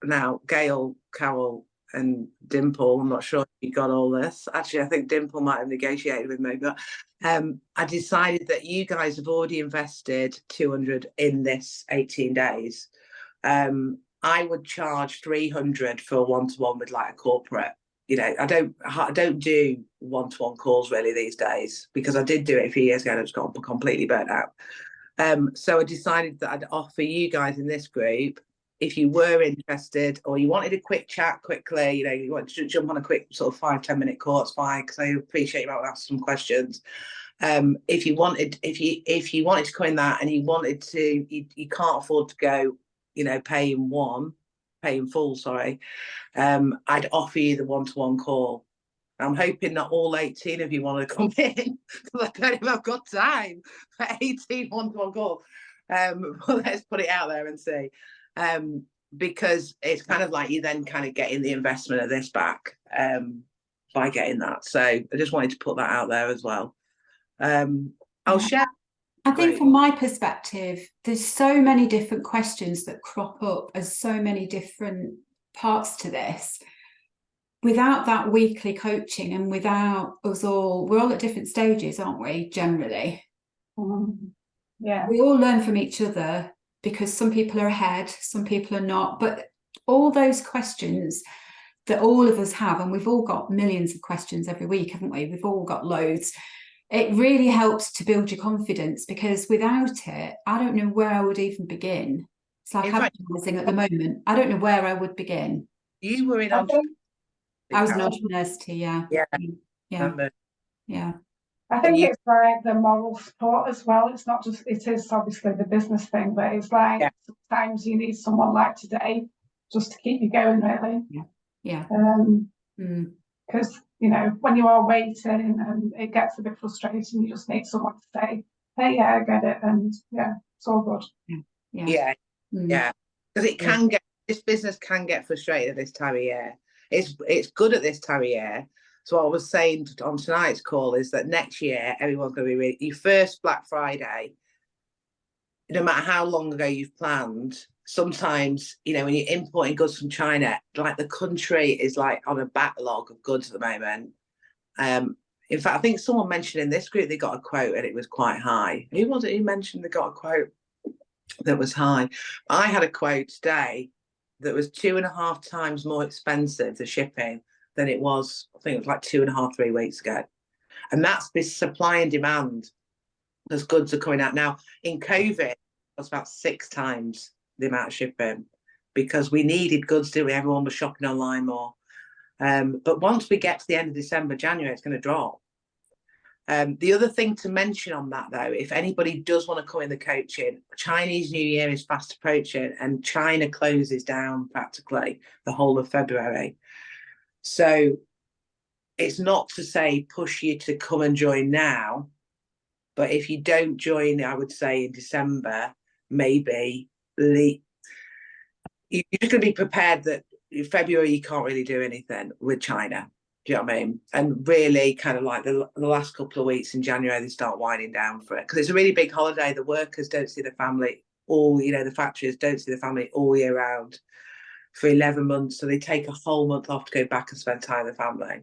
now Gail, Carol, and Dimple, I'm not sure if you got all this. Actually, I think Dimple might have negotiated with me, but I decided that you guys have already invested 200 in this 18 days. I would charge 300 for a one-to-one with like a corporate. You know, I don't do one-to-one calls really these days, because I did do it a few years ago and I just got completely burnt out. So I decided that I'd offer you guys in this group, if you were interested or you wanted a quick chat quickly, you know, you want to jump on a quick sort of 5-10 minute call, it's fine, because I appreciate you might ask some questions. If you wanted to come in that and you wanted to, you can't afford to go, you know, pay in full, sorry. I'd offer you the one-to-one call. I'm hoping that all 18 of you want to come in, because I don't know if I've got time for 18 one-to-one calls. But let's put it out there and see. Because it's kind of like you then kind of getting the investment of this back by getting that. So I just wanted to put that out there as well. I'll share. I think from my perspective, there's so many different questions that crop up as so many different parts to this. Without that weekly coaching and without us all, we're all at different stages, aren't we, generally? Yeah. We all learn from each other, because some people are ahead, some people are not. But all those questions that all of us have, and we've all got millions of questions every week, haven't we? We've all got loads. It really helps to build your confidence, because without it, I don't know where I would even begin. It's like advertising at the moment. I don't know where I would begin. You were in I was in entrepreneurship, yeah. Yeah. I think it's like the moral support as well. It's not just, it is obviously the business thing, but it's like sometimes you need someone like today just to keep you going, really. Yeah. Because, you know, when you are waiting and it gets a bit frustrating, you just need someone to say, hey, yeah, I get it. And yeah, it's all good. Yeah. Because it can get, this business can get frustrated at this time of year. It's good at this time of year. So what I was saying on tonight's call is that next year, everyone's going to be really, your first Black Friday, no matter how long ago you've planned, sometimes, you know, when you're importing goods from China, like the country is like on a backlog of goods at the moment. In fact, I think someone mentioned in this group, they got a quote and it was quite high. Who was it who mentioned they got a quote that was high? I had a quote today that was 2.5 times more expensive, the shipping, than it was, I think it was like 2.5-3 weeks ago. And that's this supply and demand, because goods are coming out. Now, in COVID, it was about 6 times the amount of shipping, because we needed goods, didn't we? Everyone was shopping online more. But once we get to the end of December, January, it's going to drop. The other thing to mention on that, though, if anybody does want to come in the coaching, Chinese New Year is fast approaching and China closes down practically the whole of February. So it's not to say push you to come and join now, but if you don't join, I would say in December, maybe you're just going to be prepared that in February you can't really do anything with China. Do you know what I mean? And really kind of like the last couple of weeks in January, they start winding down for it, because it's a really big holiday. The workers don't see the family all, you know, the factories don't see the family all year round for 11 months. So they take a whole month off to go back and spend time with the family.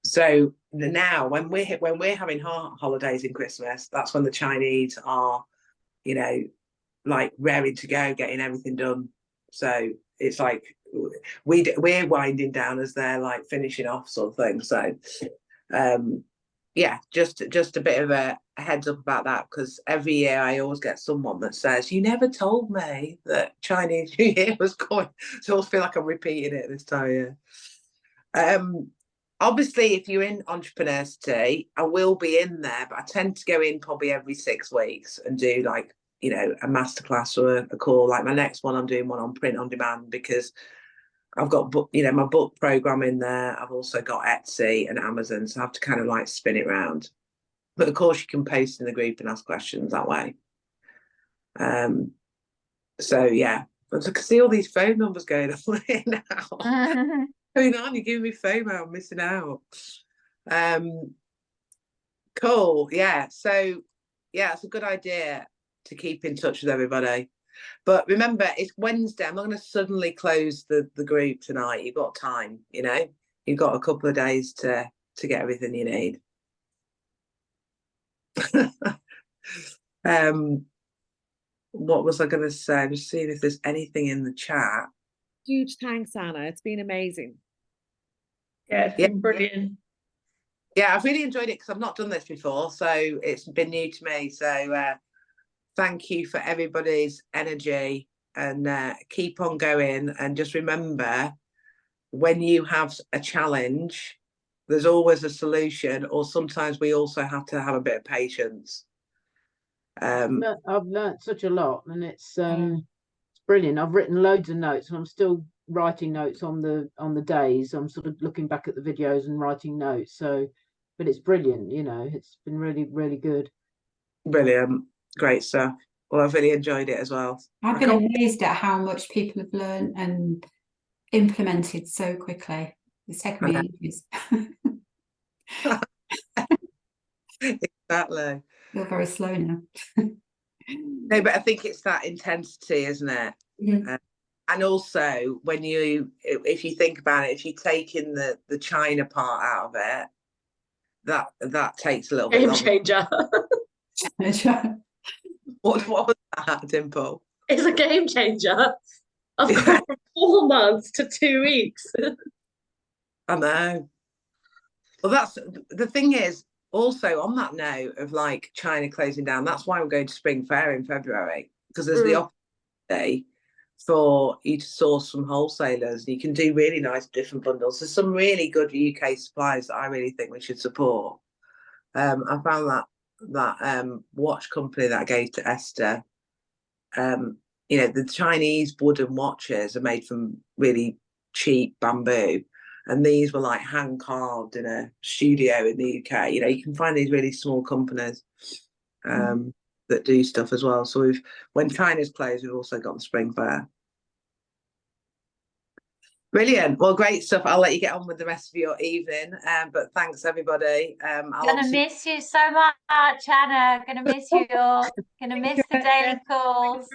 So now when we're having holidays in Christmas, that's when the Chinese are, you know, like raring to go, getting everything done. So it's like we're winding down as they're like finishing off, sort of thing. So yeah, just a bit of a heads up about that, because every year I always get someone that says, you never told me that Chinese New Year was going. So I always feel like I'm repeating it this time of year. Obviously, if you're in Entrepreneurcity, I will be in there, but I tend to go in probably every 6 weeks and do like, you know, a masterclass or a call. Like my next one, I'm doing one on print on demand, because I've got book, you know, my book program in there. I've also got Etsy and Amazon, so I have to kind of like spin it round. But of course, you can post in the group and ask questions that way. So yeah, I can see all these phone numbers going on here now. Going on, you're giving me FOMO, I'm missing out. Cool, yeah. So yeah, it's a good idea to keep in touch with everybody. But remember, it's Wednesday. I'm not going to suddenly close the group tonight. You've got time, you know. You've got a couple of days to get everything you need. What was I going to say? I'm just seeing if there's anything in the chat. Huge thanks, Anna. It's been amazing. Yeah, it's been brilliant. Yeah, I've really enjoyed it because I've not done this before, so it's been new to me. So thank you for everybody's energy, and keep on going. And just remember, when you have a challenge, there's always a solution, or sometimes we also have to have a bit of patience. I've learned such a lot, and it's brilliant. I've written loads of notes, and I'm still writing notes on the days. I'm sort of looking back at the videos and writing notes. So, but it's brilliant. You know, it's been really, really good. Brilliant, great stuff. Well, I've really enjoyed it as well. I've been amazed at how much people have learned and implemented so quickly. It's taken me ages. Exactly. You're very slow now. No, but I think it's that intensity, isn't it? Mm-hmm. And also, when if you think about it, if you take in the China part out of it, that takes a little bit longer. Game changer. What was that, Dimple? It's a game changer. I've gone from 4 months to 2 weeks. I know. Well, that's the thing is, also on that note of like China closing down, that's why we're going to Spring Fair in February, because there's the opportunity for you to source from wholesalers. You can do really nice different bundles. There's some really good UK suppliers that I really think we should support. I found that watch company that I gave to Esther, you know, the Chinese wooden watches are made from really cheap bamboo, and these were like hand carved in a studio in the UK. You know, you can find these really small companies that do stuff as well. So when China's closed, we've also got the Spring Fair. Brilliant. Well, great stuff. I'll let you get on with the rest of your evening. But thanks, everybody. Gonna miss you so much, Anna. Gonna miss you all. Gonna miss the daily calls.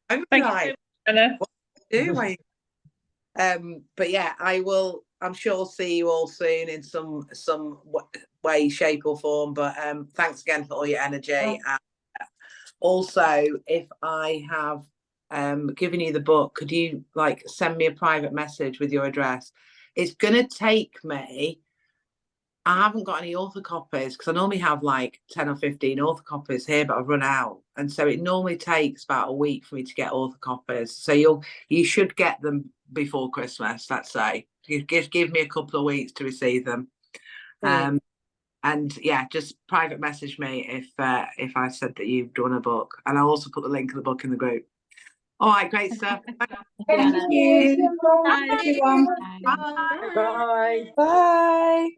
I'm like, Anna. what do I do? But yeah, I will. I'm sure see you all soon in some way, shape, or form. But thanks again for all your energy. And also, if I have given you the book, could you like send me a private message with your address? It's gonna take me. I haven't got any author copies because I normally have like 10 or 15 author copies here, but I've run out, and so it normally takes about a week for me to get author copies. So you should get them before Christmas. Let's say you give me a couple of weeks to receive them. And yeah, just private message me if I said that you've done a book, and I'll also put the link of the book in the group. All right, great stuff. Thank you. Bye, everyone. Bye. Bye. Bye.